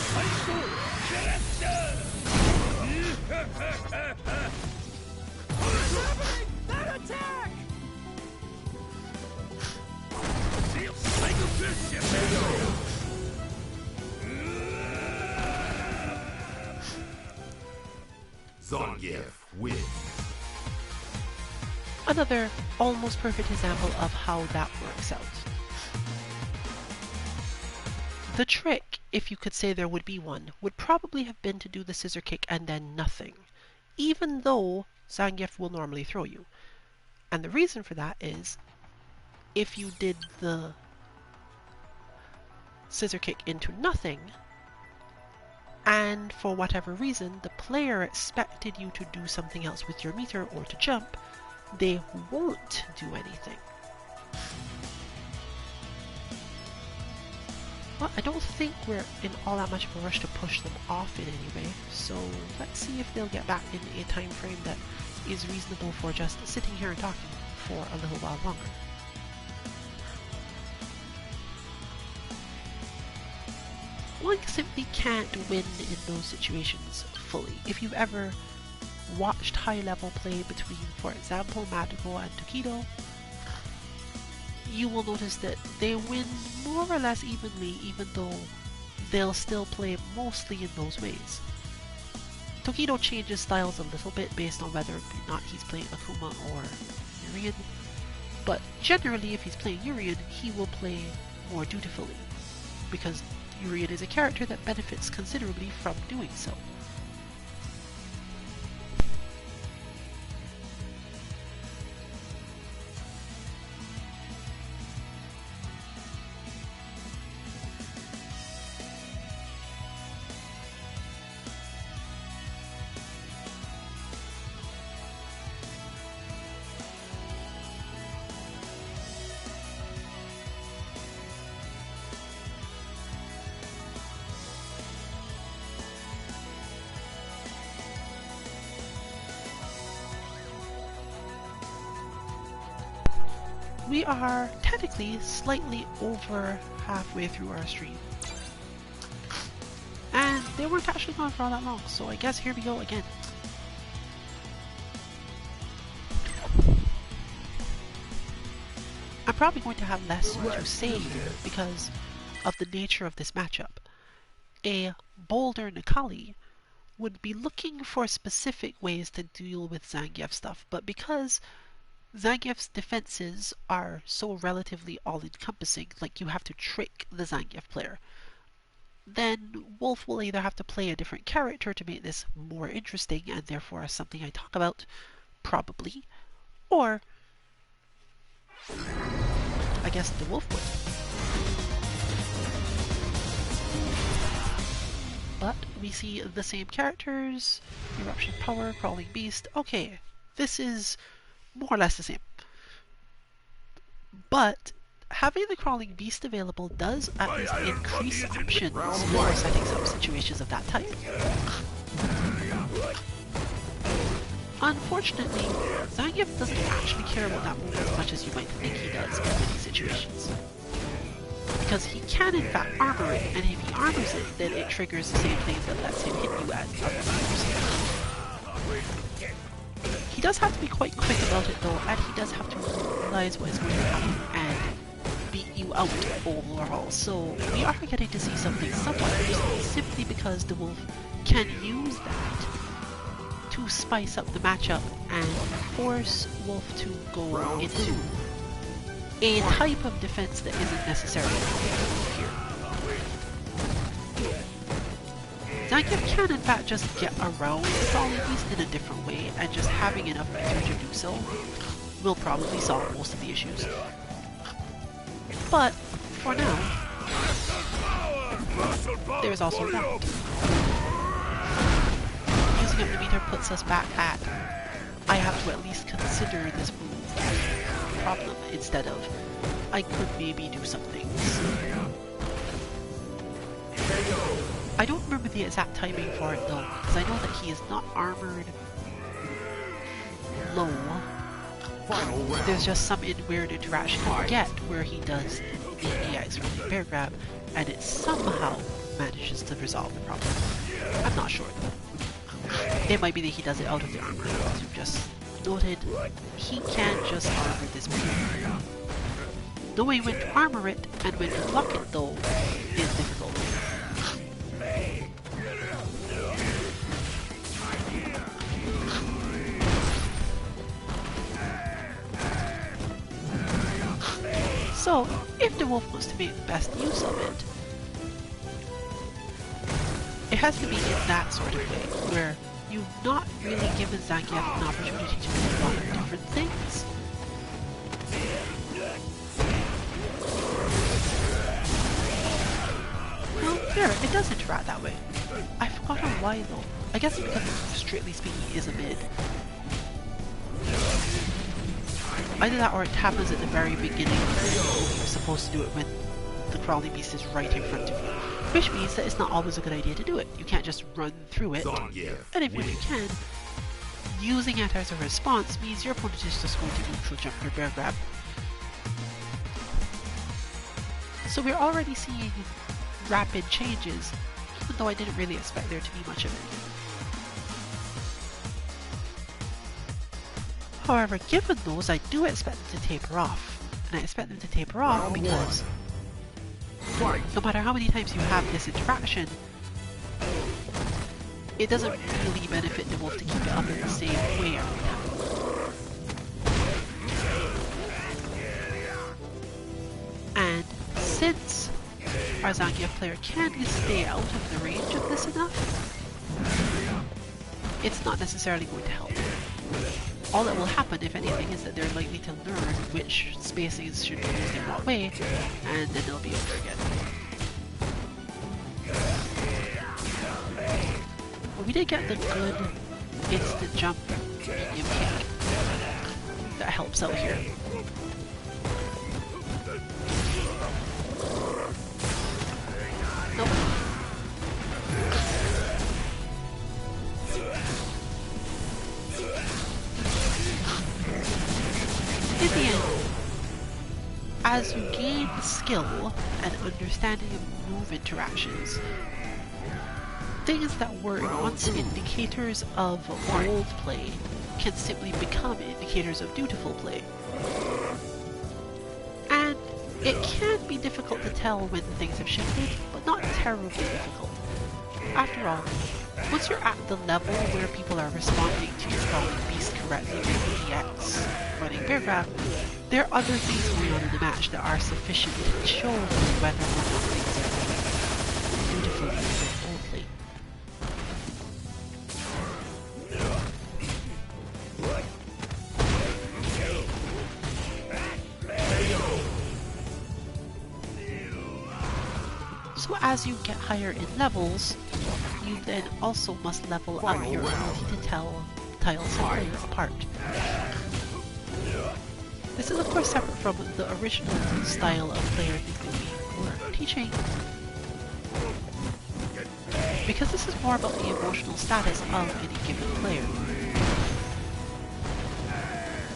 Zangief wins. Another almost perfect example of how that works out. The trick, if you could say there would be one, would probably have been to do the scissor kick and then nothing, even though Zangief will normally throw you. And the reason for that is if you did the scissor kick into nothing, and for whatever reason the player expected you to do something else with your meter or to jump, they won't do anything. Well, I don't think we're in all that much of a rush to push them off in any way, so let's see if they'll get back in a time frame that is reasonable for just sitting here and talking for a little while longer. One simply can't win in those situations fully. If you've ever watched high-level play between, for example, Magical and Tokido, you will notice that they win more or less evenly, even though they'll still play mostly in those ways. Tokido changes styles a little bit based on whether or not he's playing Akuma or Urien, but generally if he's playing Urien, he will play more dutifully, because Urien is a character that benefits considerably from doing so. We are technically slightly over halfway through our stream. And they weren't actually gone for all that long, so I guess here we go again. I'm probably going to have less to say here because of the nature of this matchup. A bolder Necalli would be looking for specific ways to deal with Zangief stuff, but because Zangief's defenses are so relatively all-encompassing, like you have to trick the Zangief player, then Wolf will either have to play a different character to make this more interesting and therefore something I talk about, probably, or I guess the Wolf would. But we see the same characters, Eruption Power, Crawling Beast. Okay, this is more or less the same. But having the Crawling Beast available does at least increase options for setting up situations of that type. Unfortunately, Zangief doesn't actually care about that move as much as you might think he does in many situations. Because he can in fact armor it, and if he armors it, then it triggers the same things that lets him hit you at other times. He does have to be quite quick about it though, and he does have to realize what is going to happen and beat you out overall. So we are getting to see something somewhat interesting simply because the Wolf can use that to spice up the matchup and force Wolf to go into a type of defense that isn't necessarily here. Zangief can in fact just get around the Crawling Beast in a different way, and just having enough meter to do so will probably solve most of the issues. But, for now, there's also that. Using up the meter puts us back at, I have to at least consider this move a problem, instead of, I could maybe do some things. I don't remember the exact timing for it though, because I know that he is not armored low. There's just some weird interaction you get where he does the EX from the bear grab, and it somehow manages to resolve the problem. I'm not sure though. It might be that he does it out of the armor, as you've just noted. He can't just armor this move. Knowing when to armor it and when to block it though is difficult. So, if the Wolf wants to make the best use of it, it has to be in that sort of way, where you've not really given Zangief an opportunity to do a lot of different things, fair, it does interact that way. I forgot on why though. I guess because strictly speaking it is a mid. Either that or it happens at the very beginning and you're supposed to do it when the crawling beast is right in front of you. Which means that it's not always a good idea to do it. You can't just run through it. And even if you can, using it as a response means your opponent is just going to neutral jump your bear grab. So we're already seeing rapid changes, even though I didn't really expect there to be much of it. However, given those, I do expect them to taper off. And I expect them to taper off because no matter how many times you have this interaction, it doesn't really benefit the wolf to keep it up in the same way every time. And since our Zangief player can stay out of the range of this enough, it's not necessarily going to help. All that will happen, if anything, is that they're likely to learn which spacings should be used in what way, and then they'll be over again. But we did get the good instant jump medium kick that helps out here. Nope. In the end, as you gain skill and understanding of move interactions, things that were once indicators of bold play can simply become indicators of dutiful play. And it can be difficult to tell when things have shifted, but not terribly difficult. After all, once you're at the level where people are responding to your crawling beast correctly with EX running bear grab, there are other things going on in the match that are sufficient to show whether or not things are dutifully or boldly. So as you get higher in levels, you then also must level up your ability to tell tiles and players apart. This is of course separate from the original style of player thing that we were teaching, because this is more about the emotional status of any given player.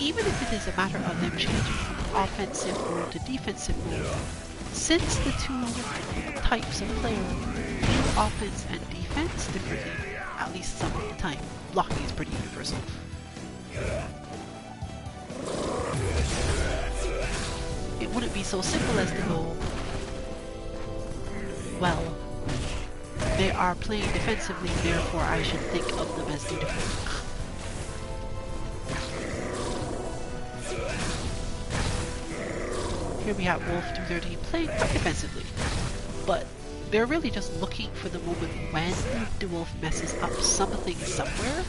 Even if it is a matter of them changing from offensive mode to defensive mode, since the two types of player view offense and defense differently, at least some of the time. Blocking is pretty universal. It wouldn't be so simple as to go, well, they are playing defensively, therefore I should think of them as dutiful. Here we have Wolf 213 playing quite defensively, but they're really just looking for the moment when the Wolf messes up something somewhere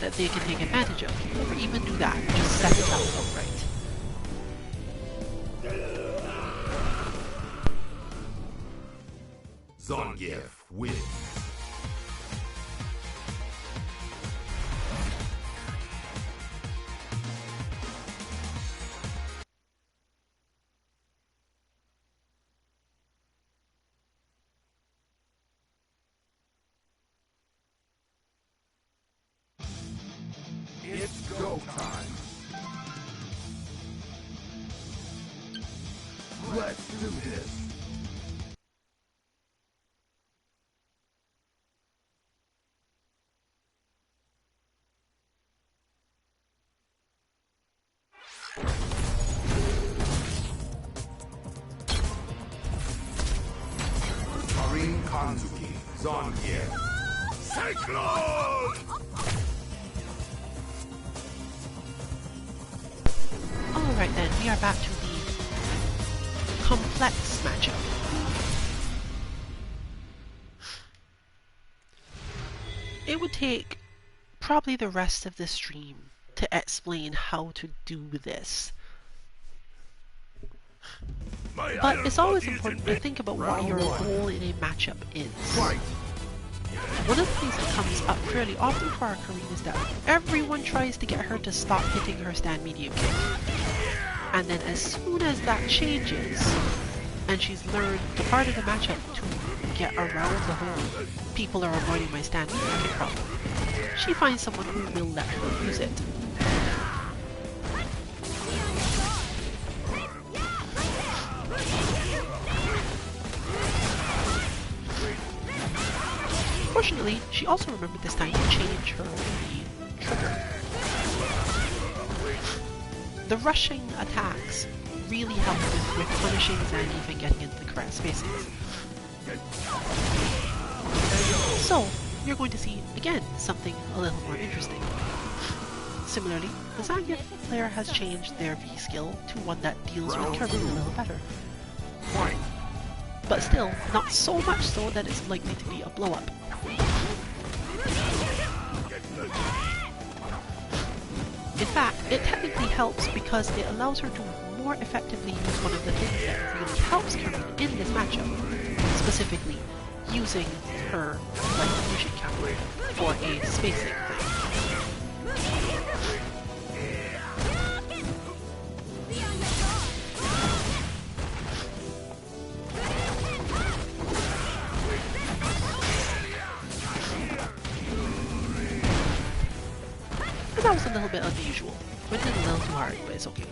that they can take advantage of, or even do that, just set it up outright. Zangief wins. It's go time. Let's do this. Kanzuki, Zangief. Cyclone! Alright then, we are back to the complex matchup. It would take probably the rest of the stream to explain how to do this. But it's always important to think about what your goal in a matchup is. One of the things that comes up fairly often for our Karine is that everyone tries to get her to stop hitting her stand medium kick. And then as soon as that changes, and she's learned the part of the matchup to get around the whole people are avoiding my stand medium kick problem, she finds someone who will let her use it. Fortunately, she also remembered this time to change her trigger. The rushing attacks really help with punishing Zangief and getting into the correct spacings. So, you're going to see, again, something a little more interesting. Similarly, the Zangief player has changed their V skill to one that deals with Karine a little better. But still, not so much so that it's likely to be a blow-up. In fact, it technically helps because it allows her to more effectively use one of the things that really helps Karine in this matchup, specifically using her light fusion counter for a spacing thing. And that was a little bit unusual. Went in a little too hard, but it's okay.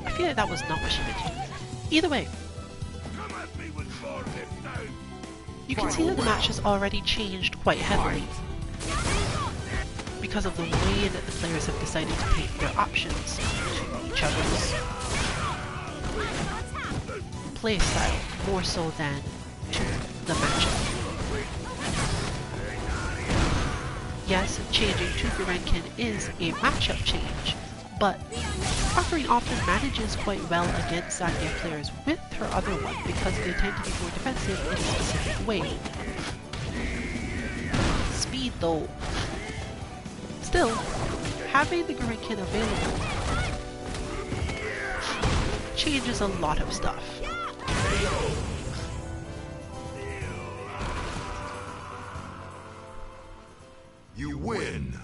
I feel like that was not what she meant to do. Either way, you can see that the match has already changed quite heavily because of the way that the players have decided to take their options to each other's playstyle more so than to the matchup. Yes, changing to Gurrenkin is a matchup change, but Karine often manages quite well against Zangief players with her other one because they tend to be more defensive in a specific way. Speed though. Still, having the Gurrenkin available changes a lot of stuff. You win!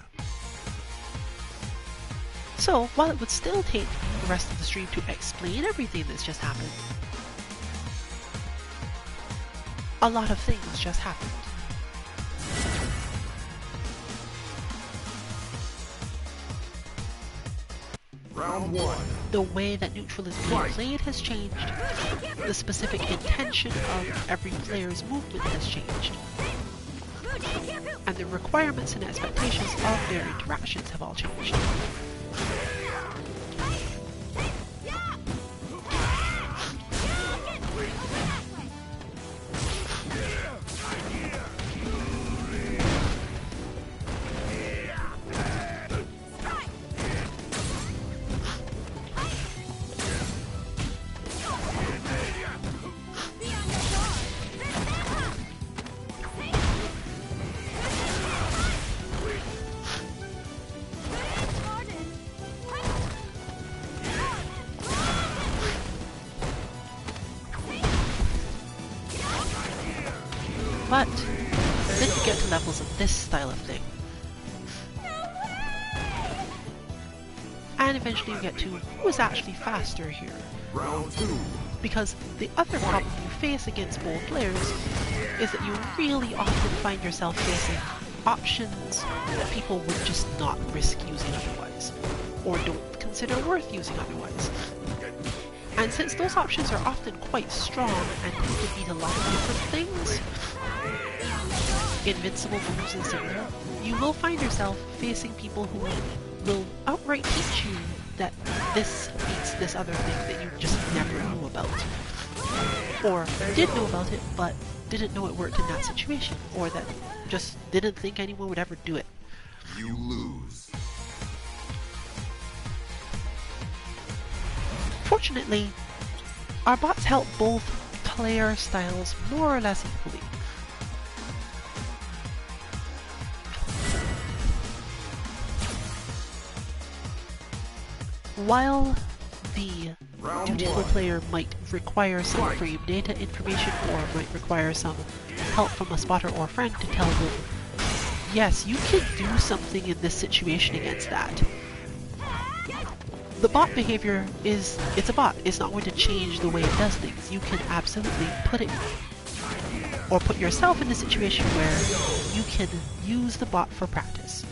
So, while it would still take the rest of the stream to explain everything that's just happened, a lot of things just happened. Round one. The way that neutral is being played has changed. The specific intention of every player's movement has changed. And the requirements and expectations of their interactions have all changed. But then you get to levels of this style of thing. And eventually you get to who is actually faster here. Round two. Because the other problem you face against both players is that you really often find yourself facing options that people would just not risk using otherwise, or don't consider worth using otherwise. And since those options are often quite strong and tend to beat a lot of different things, invincible moves and similar, you will find yourself facing people who will outright teach you that this beats this other thing that you just never knew about. Or did know about it, but didn't know it worked in that situation, or that just didn't think anyone would ever do it. You lose. Fortunately, our bots help both player styles more or less equally. while the Round Dutiful one. player might require some frame data information or might require some help from a spotter or friend to tell them, yes, you can do something in this situation against that. The bot behavior it's a bot. It's not going to change the way it does things. You can absolutely put yourself in a situation where you can use the bot for practice,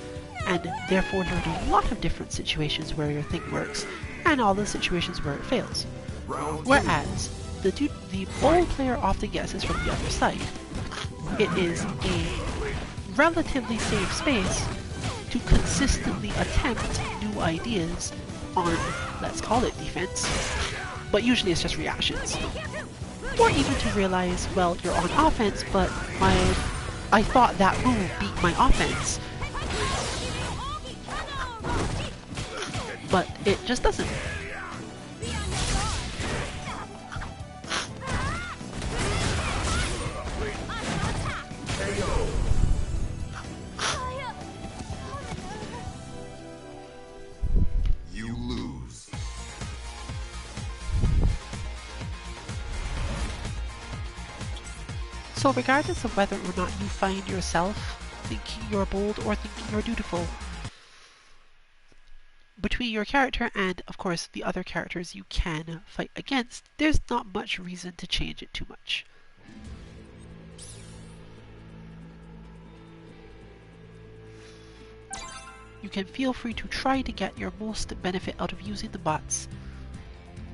and therefore learn a lot of different situations where your thing works, and all the situations where it fails. Whereas the bold player often guesses from the other side. It is a relatively safe space to consistently attempt new ideas on, let's call it defense, but usually it's just reactions. Or even to realize, well, you're on offense, but I thought that move beat my offense. But it just doesn't. You lose. So regardless of whether or not you find yourself thinking you're bold or thinking you're dutiful, between your character and, of course, the other characters you can fight against, there's not much reason to change it too much. You can feel free to try to get your most benefit out of using the bots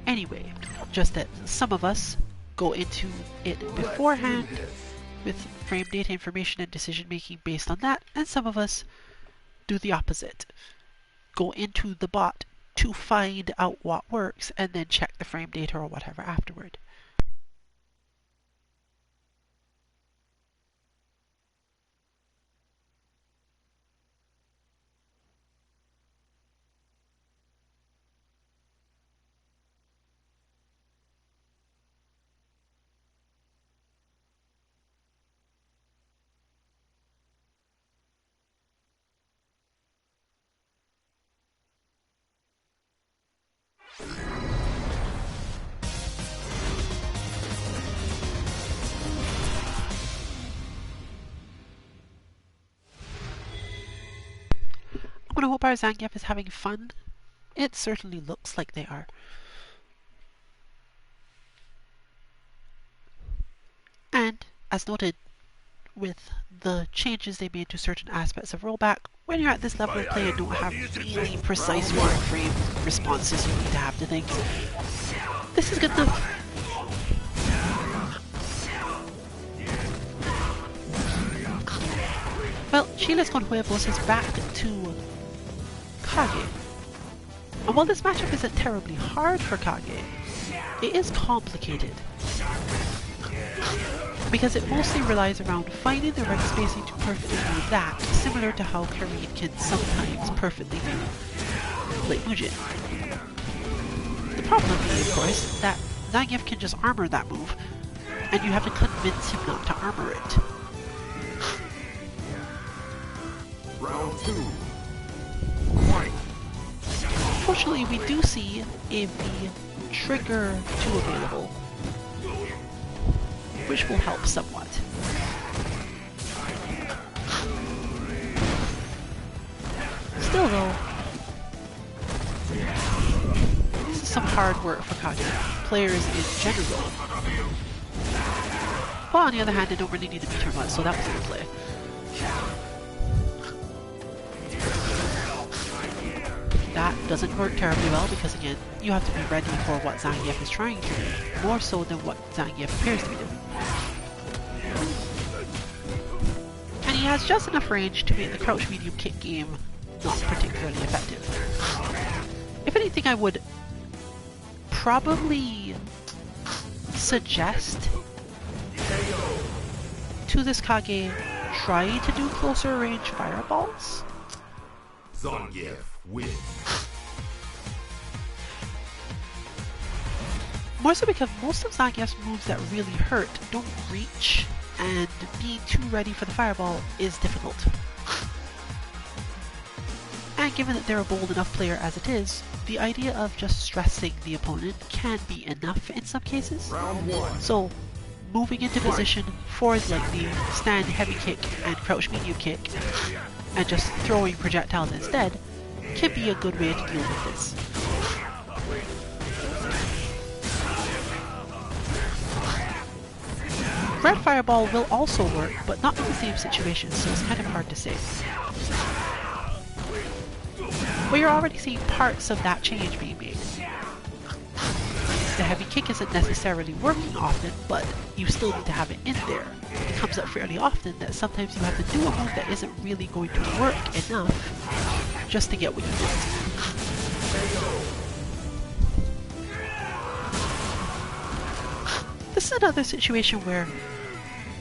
anyway, just that some of us go into it beforehand with frame data information and decision making based on that, and some of us do the opposite. Go into the bot to find out what works and then check the frame data or whatever afterward. I'm gonna hope our Zangief is having fun. It certainly looks like they are. And, as noted, with the changes they made to certain aspects of rollback, when you're at this level of play and don't have really precise frame responses you need to have to things, this is good enough. Well, Chiles con Huevos is back to Kage. And while this matchup isn't terribly hard for Kage, it is complicated. Because it mostly relies around finding the right spacing to perfectly do that, similar to how Karine can sometimes perfectly do Late Mujin. The problem being, of course, that Zangief can just armor that move, and you have to convince him not to armor it. Round two. Fortunately, we do see a trigger 2 available, which will help somewhat. Still though, this is some hard work for Kage players in general. But on the other hand, they don't really need to beat her much, so that was a good play. That doesn't work terribly well because, again, you have to be ready for what Zangief is trying to do, more so than what Zangief appears to be doing. And he has just enough range to make the crouch medium kick game not particularly effective. If anything, I would probably suggest to this Kage try to do closer range fireballs. Zangief wins. More so because most of Zangief's moves that really hurt don't reach, and being too ready for the fireball is difficult. And given that they're a bold enough player as it is, the idea of just stressing the opponent can be enough in some cases. Round 1. So, moving into position for like the stand heavy kick and crouch medium kick, and just throwing projectiles instead, can be a good way to deal with this. Red Fireball will also work, but not in the same situation, so it's kind of hard to say. But you're already seeing parts of that change being made. The heavy kick isn't necessarily working often, but you still need to have it in there. It comes up fairly often that sometimes you have to do a move that isn't really going to work enough just to get what you want. This is another situation where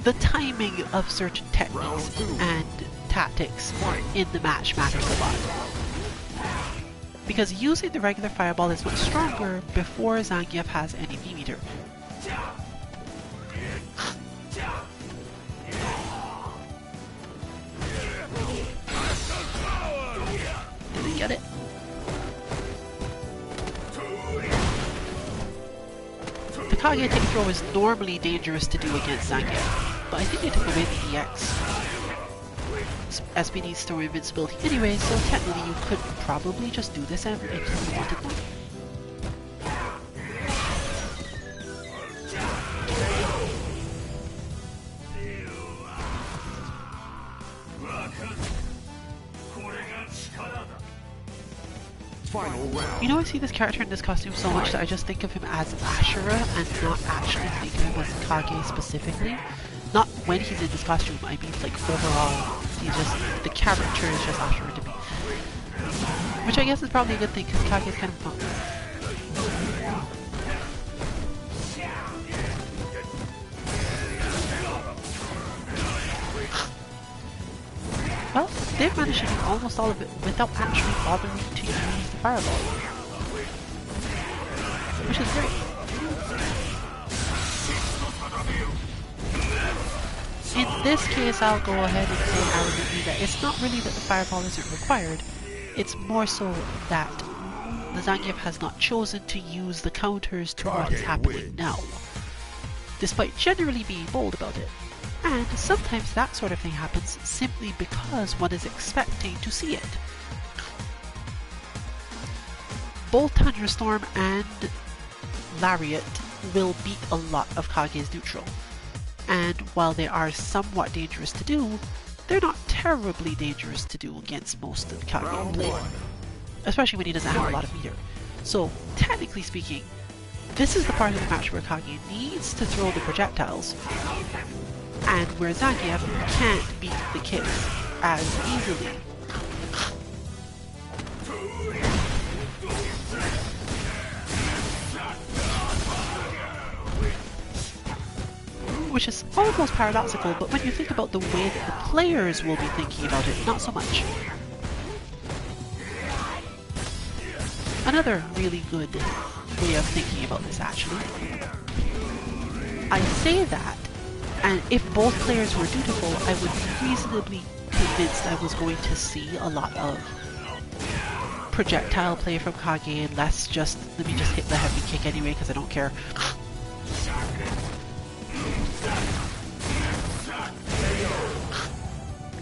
the timing of certain techniques and tactics in the match matters a lot. Because using the regular fireball is much stronger before Zangief has any V-meter. Did he get it? The Kage take throw is normally dangerous to do against Zangief, but I think they took away the EX. SP needs throw invincibility anyway, so technically you could probably just do this if you wanted to. Final round. You know, I see this character in this costume so much that I just think of him as Ashura and not actually think of him as Kage specifically. Not when he's in this costume, I mean like overall. He's just, the character is just Ashura to me. Which I guess is probably a good thing because Kage is kind of fun. Well, they've managed to do almost all of it without actually bothering to use the fireball. Which is great. In this case, I'll go ahead and say arrogantly that it's not really that the fireball isn't required, it's more so that the Zangief has not chosen to use the counters to what is happening now, despite generally being bold about it. And sometimes that sort of thing happens simply because one is expecting to see it. Both Thunderstorm and Lariat will beat a lot of Kage's neutral. And while they are somewhat dangerous to do, they're not terribly dangerous to do against most of Kage play. Especially when he doesn't have a lot of meter. So, technically speaking, this is the part of the match where Kage needs to throw the projectiles, and where Zangief can't beat the kicks as easily. Which is almost paradoxical, but when you think about the way that the players will be thinking about it, not so much. Another really good way of thinking about this, actually. I say that, and if both players were dutiful, I would be reasonably convinced I was going to see a lot of projectile play from Kage and less just, let me just hit the heavy kick anyway because I don't care.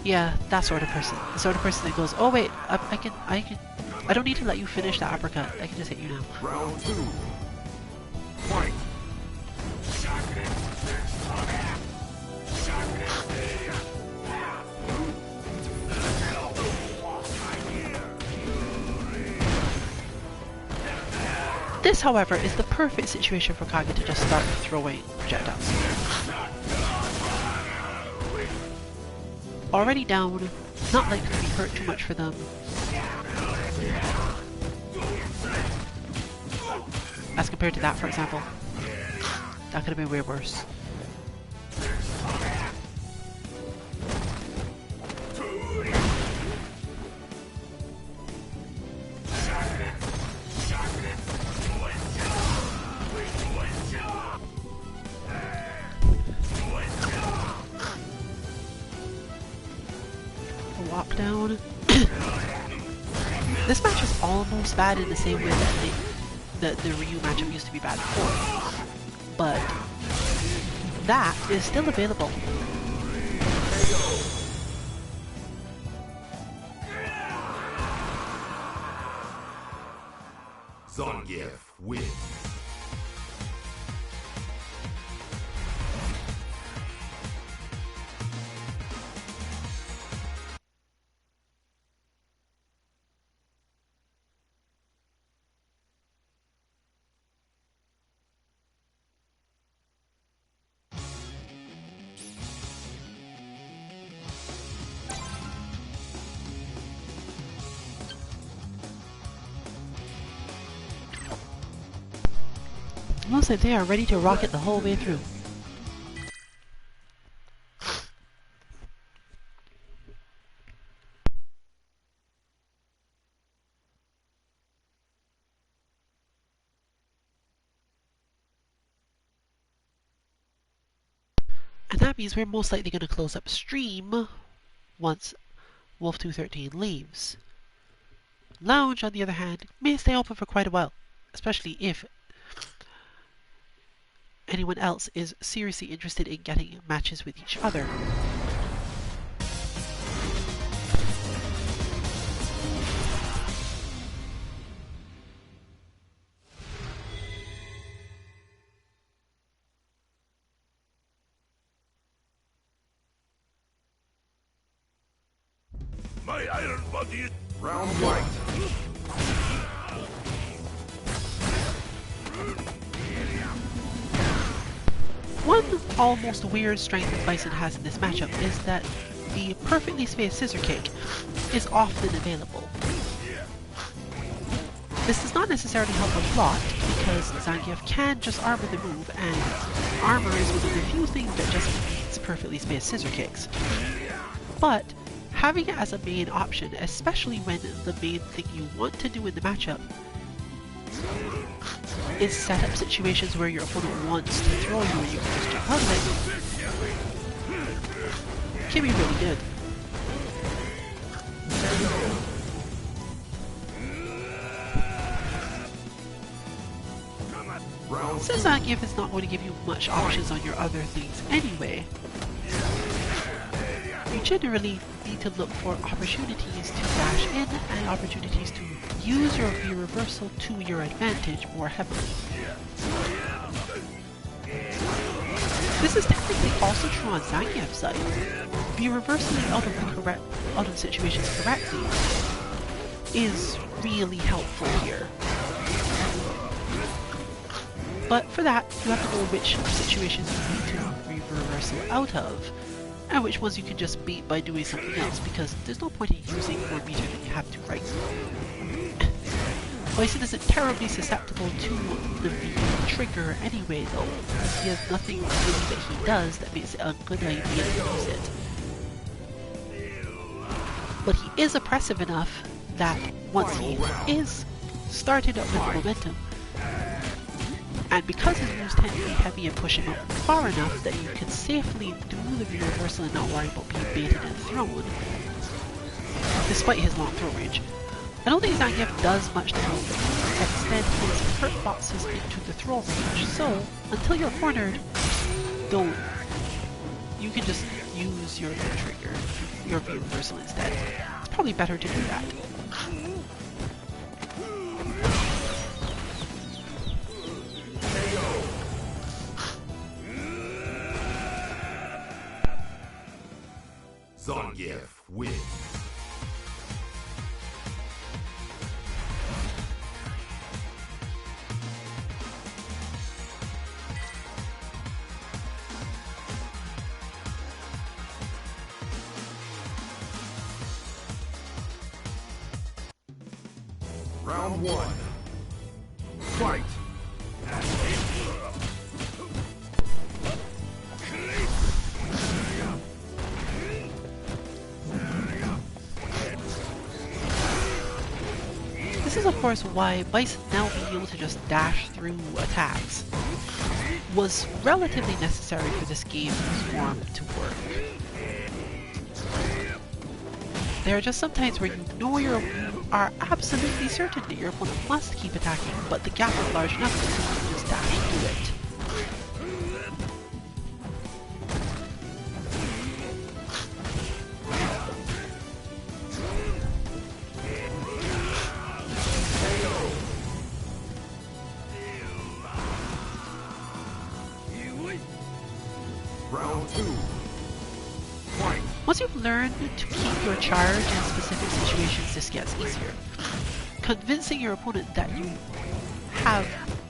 Yeah, that sort of person. The sort of person that goes, oh wait, I don't need to let you finish the uppercut. I can just hit you now. Round 2. Fight. This, however, is the perfect situation for Kage to just start throwing projectiles. Already down, not likely to be hurt too much for them. As compared to that, for example. That could have been way worse. Walk down. This match is almost bad in the same way that the Ryu matchup used to be bad before. But that is still available. Zangief wins. Looks like they are ready to rock it the whole way through. And that means we're most likely going to close up stream once Wolf213 leaves. Lounge, on the other hand, may stay open for quite a while, especially if anyone else is seriously interested in getting matches with each other. My iron body is round one. One almost weird strength that Bison has in this matchup is that the perfectly spaced scissor kick is often available. This does not necessarily help a lot because Zangief can just armor the move, and armor is one of the few things that just beats perfectly spaced scissor kicks. But having it as a main option, especially when the main thing you want to do in the matchup is set up situations where your opponent wants to throw you and you can just jump out of it, can be really good. Since Zangief is not going to give you much options on your other things anyway, you generally need to look for opportunities to dash in and opportunities to use your V reversal to your advantage more heavily. This is technically also true on Zangief's side. V reversing out of situations correctly is really helpful here. But for that, you have to know which situations you need to reversal out of, and which ones you can just beat by doing something else, because there's no point in using more meter than you have to right. Bison isn't terribly susceptible to the V trigger anyway though, because he has nothing really that he does that makes it a good idea to use it. But he is oppressive enough that once he is started up with momentum, and because his moves tend to be heavy and push him up far enough that you can safely do the V reversal and not worry about being baited and thrown, despite his long throw range. I don't think Zangief does much to help extend his hurt boxes into the throw range, so until you're cornered, you can just use your trigger, your V reversal instead. It's probably better to do that. Zangief wins. Round one. Fight! This is of course why Bison now being able to just dash through attacks was relatively necessary for this game's form to work. There are just some times where you know your are absolutely certain that your opponent must keep attacking, but the gap is large enough that you can just dash through it. Round 2. Fight. Once you've learned to keep your charge in specific situations, this gets easier. Convincing your opponent that you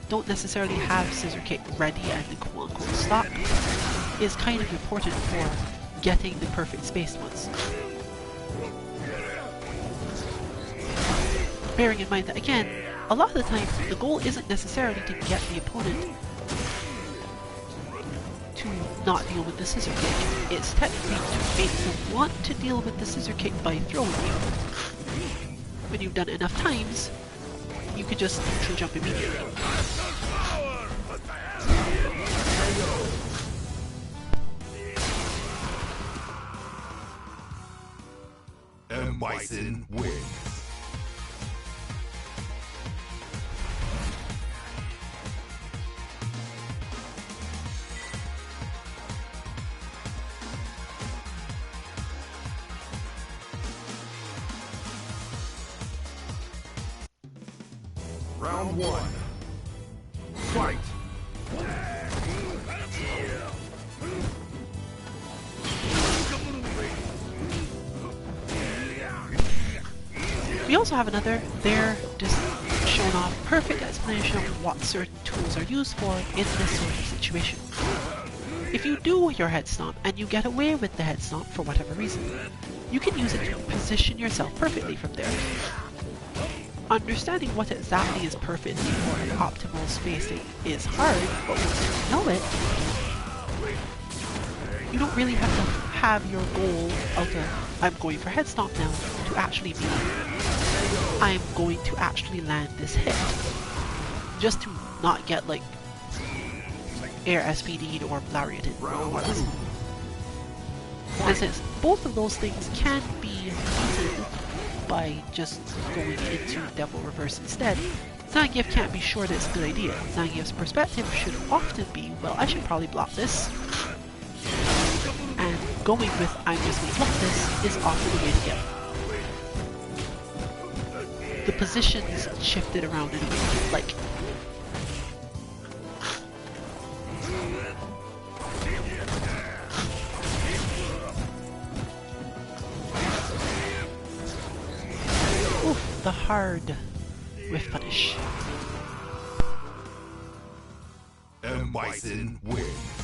don't necessarily have Scissor Kick ready and in quote-unquote stock is kind of important for getting the perfect spaced ones. Bearing in mind that, again, a lot of the time the goal isn't necessarily to get the opponent to not deal with the Scissor Kick. It's technically to make them want to deal with the Scissor Kick by throwing you. When you've done it enough times, you can just neutral jump immediately. And Bison wins. Round 1. Fight! We also have another there, just showing off perfect explanation of what certain tools are used for in this sort of situation. If you do your head stomp and you get away with the head stomp for whatever reason, you can use it to position yourself perfectly from there. Understanding what exactly is perfect for an optimal spacing is hard, but once you know it, you don't really have to have your goal of I'm going for head stomp now to actually be I'm going to actually land this hit. Just to not get like air SPD'd or lariated more or less. And since both of those things can be beaten by just going into Devil Reverse instead, Zangief can't be sure that it's a good idea. Zangief's perspective should often be, well, I should probably block this. And going with I'm just going to block this is often the way to get the positions shifted around in a way you like. Oof, the hard whiff punish. And Bison wins.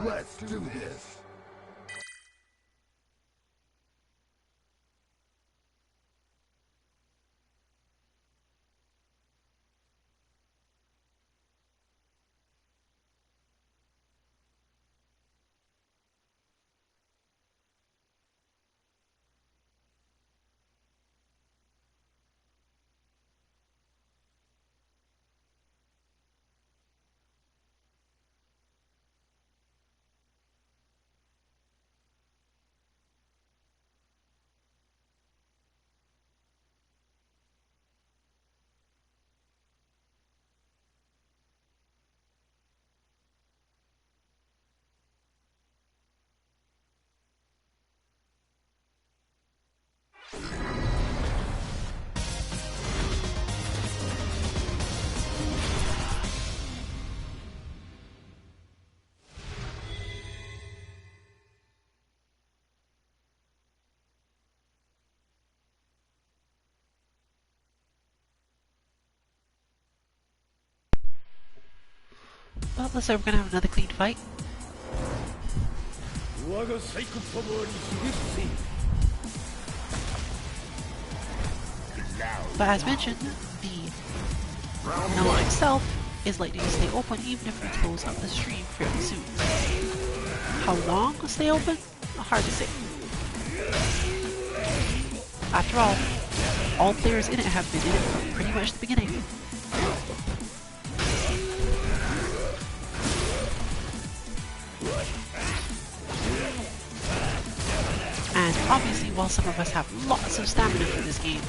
Let's do this. Well, looks like we're gonna have another clean fight. But as mentioned, the knowledge itself is likely to stay open even if we close up the stream fairly soon. How long will stay open? Hard to say. After all players in it have been in it from pretty much the beginning. And obviously, while some of us have lots of stamina for this game,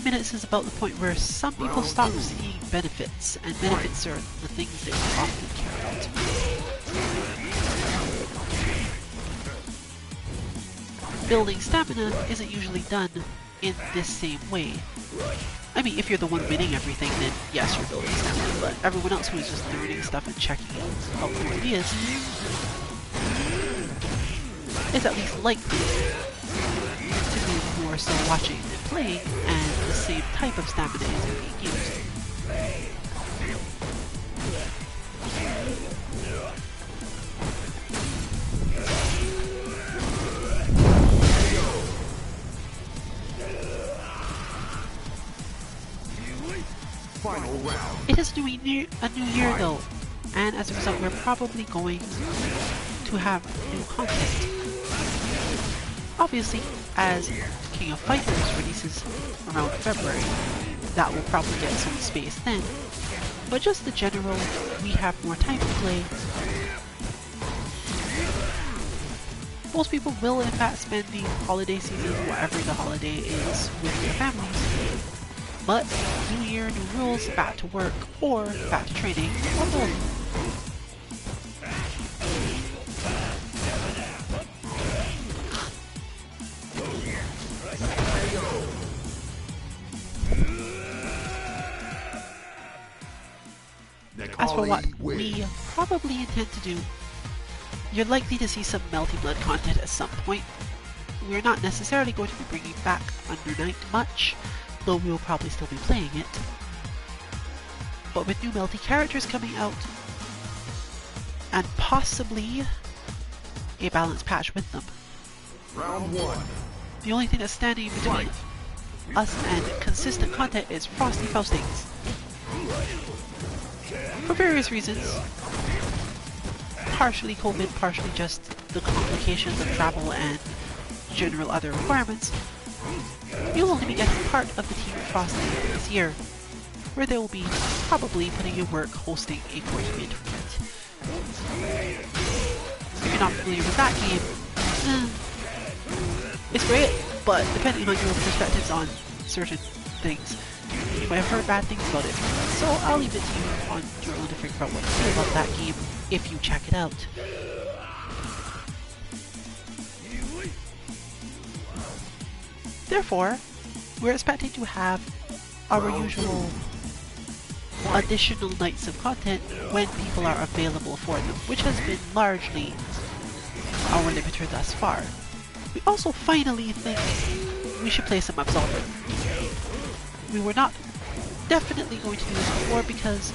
minutes is about the point where some people stop seeing benefits, and benefits are the things that we often care about. Building stamina isn't usually done in this same way. I mean, if you're the one winning everything, then yes, you're building stamina, but everyone else who is just learning stuff and checking out cool ideas is at least likely to be more so watching than playing, and the same type of stamina isn't being used. Final round. It is a new year though, and as a result we're probably going to have new content. Obviously, as King of Fighters releases around February, that will probably get some space then. But just the general, we have more time to play. Most people will in fact spend the holiday season, whatever the holiday is, with their families. But new year, new rules, back to work, or back to training, or both. As for what we probably intend to do, you're likely to see some Melty Blood content at some point. We're not necessarily going to be bringing back Under Night much, though we'll probably still be playing it. But with new Melty characters coming out, and possibly a balanced patch with them. Round one. The only thing that's standing between us and consistent content is Frosty Faustings. For various reasons. Partially COVID, partially just the complications of travel and general other requirements. You'll only be getting part of the Team Frosty this year, where they will be probably putting in work hosting a tournament. If you're not familiar with that game, it's great, but depending on your perspectives on certain things, you might have heard bad things about it. So I'll leave it to you on your own to figure out what to say about that game if you check it out. Therefore, we're expecting to have our usual additional nights of content when people are available for them, which has been largely our limiter thus far. We also finally think we should play some Absolver. We were not definitely going to do this before because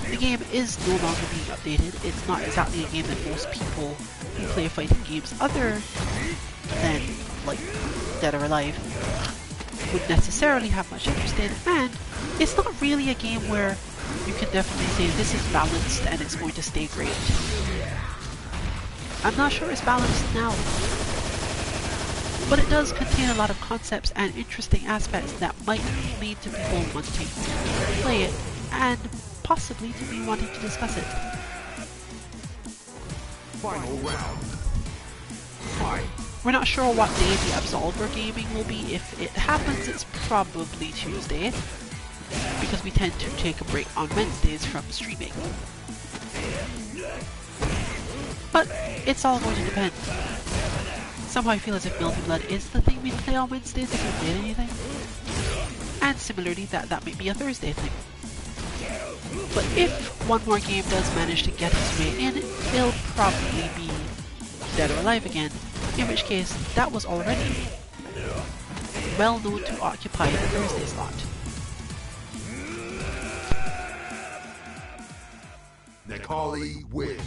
the game is no longer being updated. It's not exactly a game that most people who play fighting games other than, like, Dead or Alive would necessarily have much interest in, and it's not really a game where you can definitely say this is balanced and it's going to stay great. I'm not sure it's balanced now, but it does contain a lot of concepts and interesting aspects that might lead to people wanting to play it, and possibly to be wanting to discuss it. Final round. Fight. We're not sure what day the Absolver gaming will be. If it happens, it's probably Tuesday, because we tend to take a break on Wednesdays from streaming. But it's all going to depend. Somehow I feel as if Melty Blood is the thing we play on Wednesdays if we play anything. And similarly, that might be a Thursday thing. But if one more game does manage to get its way in, it'll probably be Dead or Alive again, in which case that was already well known to occupy the Thursday slot. Necalli wins.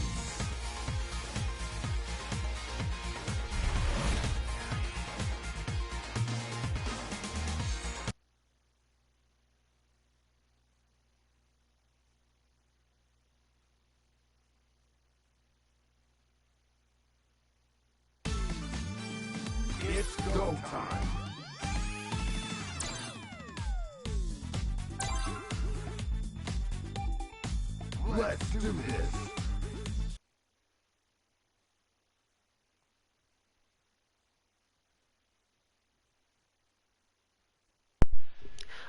It's go time. Let's do this.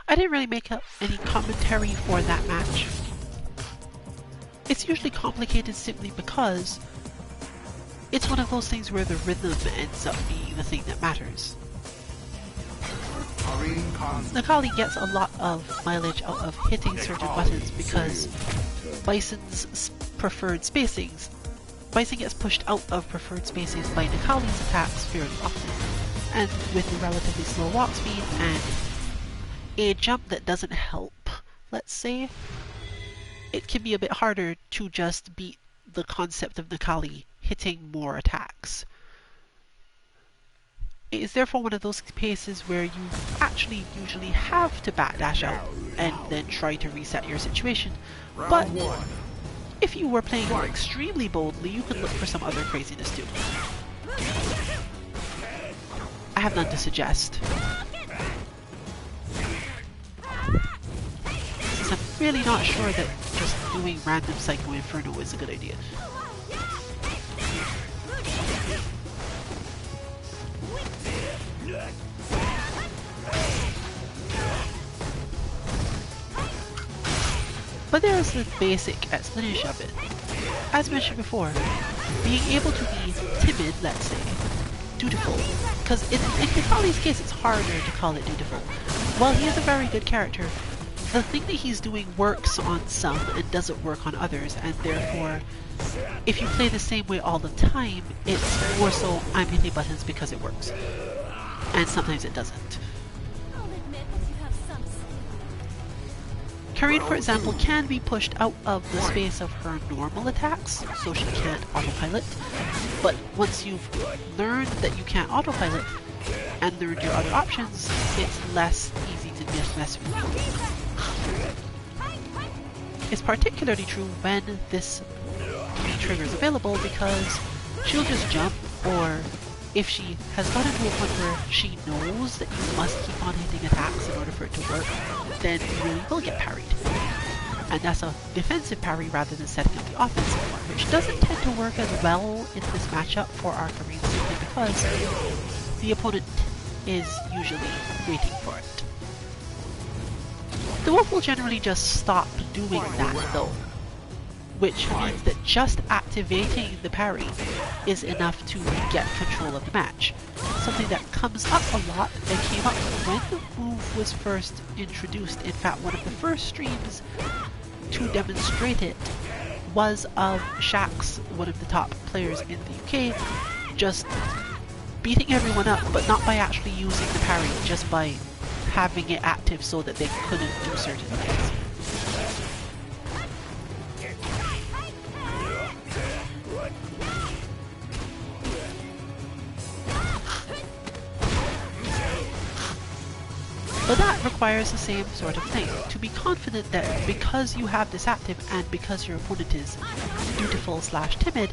I didn't really make up any commentary for that match. It's usually complicated simply because it's one of those things where the rhythm ends up being the thing that matters. Necalli gets a lot of mileage out of hitting certain buttons because Bison's preferred spacings. Bison gets pushed out of preferred spacings by Necalli's attacks fairly often, and with a relatively slow walk speed and a jump that doesn't help, let's say, it can be a bit harder to just beat the concept of Necalli hitting more attacks. It is therefore one of those cases where you actually usually have to backdash out and then try to reset your situation. But if you were playing extremely boldly, you could look for some other craziness too. I have none to suggest, since I'm really not sure that just doing random Psycho Inferno is a good idea. But there is the basic explanation of it. As mentioned before, being able to be timid, let's say, dutiful, because in Necalli's case it's harder to call it dutiful. While he is a very good character, the thing that he's doing works on some and doesn't work on others, and therefore, if you play the same way all the time, it's more so I'm hitting buttons because it works. And sometimes it doesn't. Karine, for example, can be pushed out of the space of her normal attacks, so she can't autopilot. But once you've learned that you can't autopilot, and learned your other options, it's less easy to just mess with you. It's particularly true when this trigger is available, because she'll just jump, or if she has gotten to a point where she knows that you must keep on hitting attacks in order for it to work, then you really will get parried. And that's a defensive parry rather than setting up the offensive one, which doesn't tend to work as well in this matchup for our Karine simply because the opponent is usually waiting for it. The wolf will generally just stop doing that though, which means that just activating the parry is enough to get control of the match. Something that comes up a lot and came up when the move was first introduced. In fact, one of the first streams to demonstrate it was of Shax, one of the top players in the UK, just beating everyone up, but not by actually using the parry, just by having it active so that they couldn't do certain things. But that requires the same sort of thing. To be confident that because you have this active and because your opponent is dutiful/timid,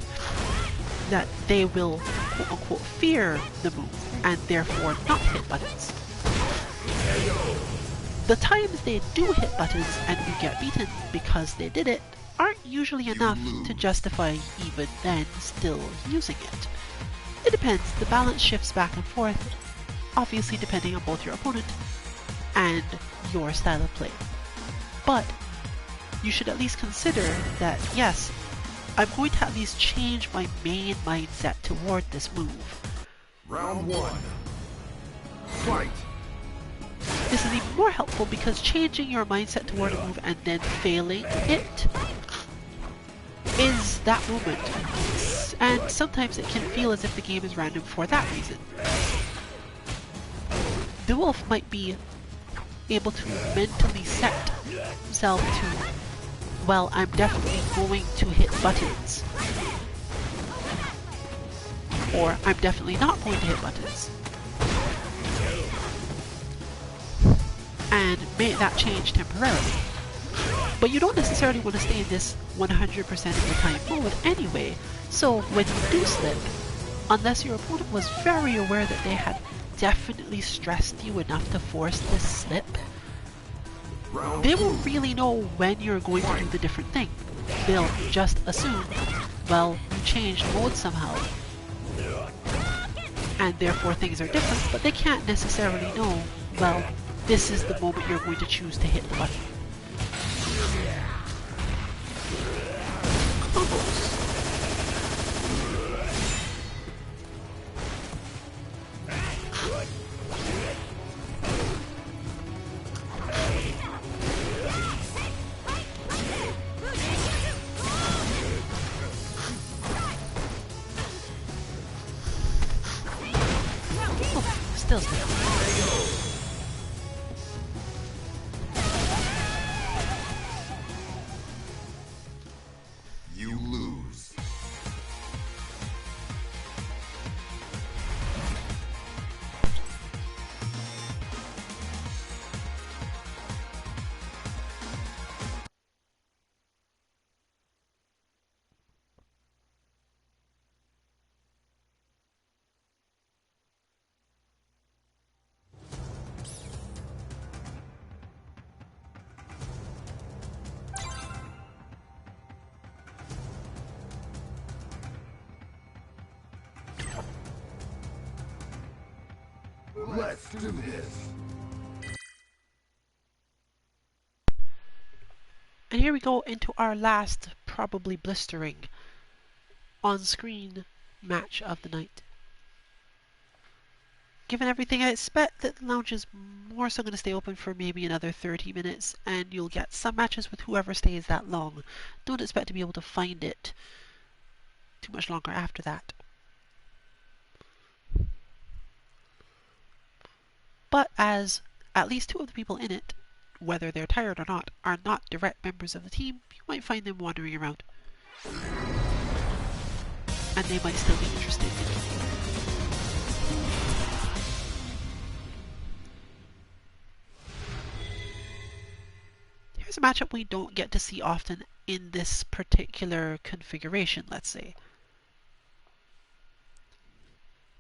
that they will quote-unquote fear the move and therefore not hit buttons. The times they do hit buttons and you get beaten because they did it aren't usually enough to justify even then still using it. It depends. The balance shifts back and forth, obviously depending on both your opponent and your style of play. But you should at least consider that, yes, I'm going to at least change my main mindset toward this move. Round one. Fight! This is even more helpful because changing your mindset toward a move and then failing it is that moment. And sometimes it can feel as if the game is random for that reason. The wolf might be able to mentally set himself to well, I'm definitely going to hit buttons. Or I'm definitely not going to hit buttons. And make that change temporarily. But you don't necessarily want to stay in this 100% of the time mode anyway, so when you do slip, unless your opponent was very aware that they had definitely stressed you enough to force this slip, they won't really know when you're going to do the different thing. They'll just assume, well, you changed mode somehow, and therefore things are different, but they can't necessarily know, well, this is the moment you're going to choose to hit the button. Combos. Still. You lose. Let's do this. And here we go into our last, probably blistering, on-screen match of the night. Given everything, I expect that the lounge is more so going to stay open for maybe another 30 minutes, and you'll get some matches with whoever stays that long. Don't expect to be able to find it too much longer after that. But as at least two of the people in it, whether they're tired or not, are not direct members of the team, you might find them wandering around. And they might still be interested. Here's a matchup we don't get to see often in this particular configuration, let's say.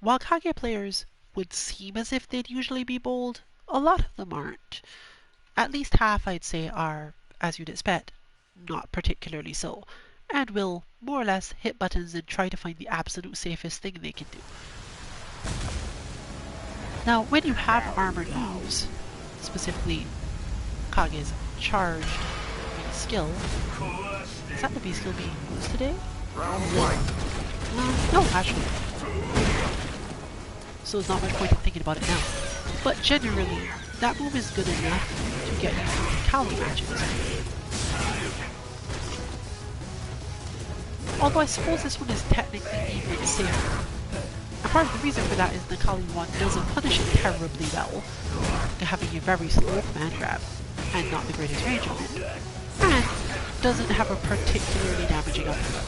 While Kage players would seem as if they'd usually be bold, a lot of them aren't. At least half, I'd say, are, as you'd expect, not particularly so, and will more or less hit buttons and try to find the absolute safest thing they can do. Now, when you have armored moves, specifically Kage's charged B skill, is that the B skill being used today? Round one. No, actually. So there's not much point in thinking about it now. But generally, that move is good enough to get you through Necalli matches. Although I suppose this one is technically even safer. And part of the reason for that is Necalli 1 doesn't punish it terribly well, to having a very slow command grab, and not the greatest range on it, and doesn't have a particularly damaging uppercut.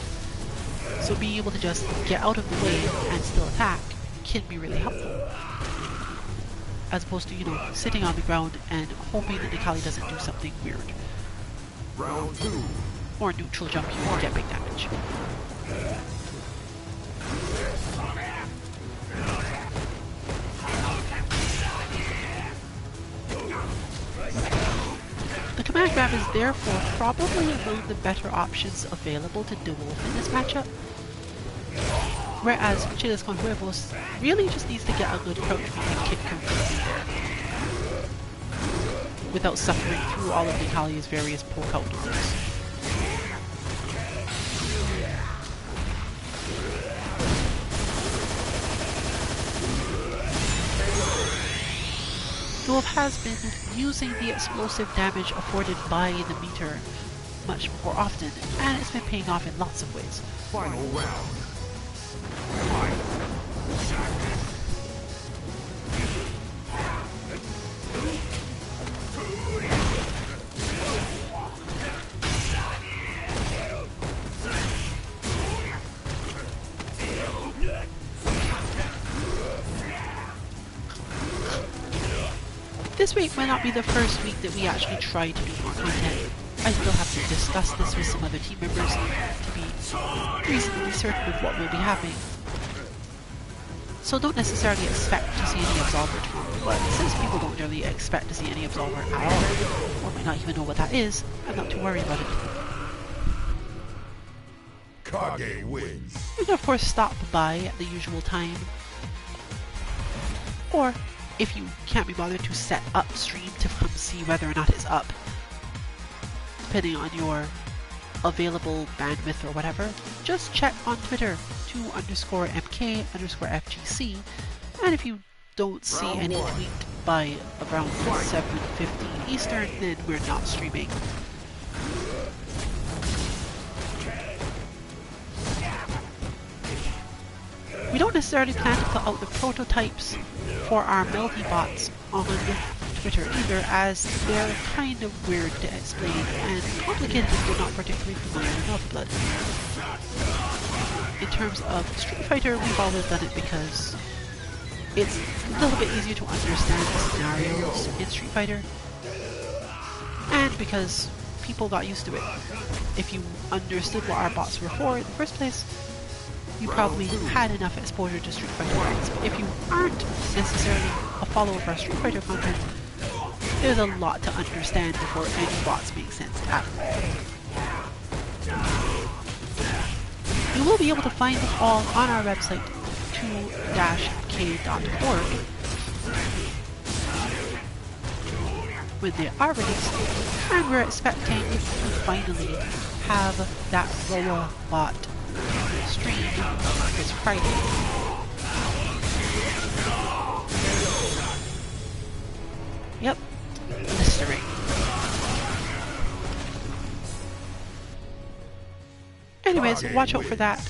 So being able to just get out of the way and still attack can be really helpful. As opposed to, you know, sitting on the ground and hoping that Necalli doesn't do something weird. Round two. Or neutral jump you and get big damage. The command grab is therefore probably among the better options available to duel in this matchup. Whereas Chiles con Huevos really just needs to get a good crouch and kick completely there, without suffering through all of Necalli's various poke-out moves. Dutiful has been using the explosive damage afforded by the meter much more often, and it's been paying off in lots of ways. Final round. this week might not be the first week that we actually try to do more content. I still have to discuss this with some other team members to be reasonably certain of what will be happening. So don't necessarily expect to see any Absolver tomorrow, but since people don't really expect to see any Absolver at all, or might not even know what that is, I'm not too worried about it. Kage wins. You can of course stop by at the usual time, or if you can't be bothered to set up stream to come see whether or not it's up, depending on your available bandwidth or whatever, just check on Twitter _MK_FGC, and if you don't see any tweet by around 7:15 Eastern, then we're not streaming. We don't necessarily plan to put out the prototypes for our melty bots on Twitter either, as they're kind of weird to explain and complicated if you're not particularly familiar with Melty Blood. In terms of Street Fighter, we've always done it because it's a little bit easier to understand the scenarios in Street Fighter, and because people got used to it. If you understood what our bots were for in the first place, you probably had enough exposure to Street Fighter bots. But if you aren't necessarily a follower of our Street Fighter content, there's a lot to understand before any bots make sense at all. You will be able to find them all on our website, 2-k.org, when they are released, and we're expecting to finally have that Roa bot stream this Friday. Yep, mystery. Anyways, watch out for that.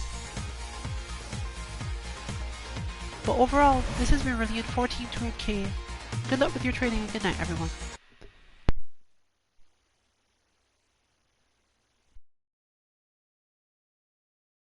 But overall, this has been Brilliant 14 2K. Good luck with your training and good night, everyone.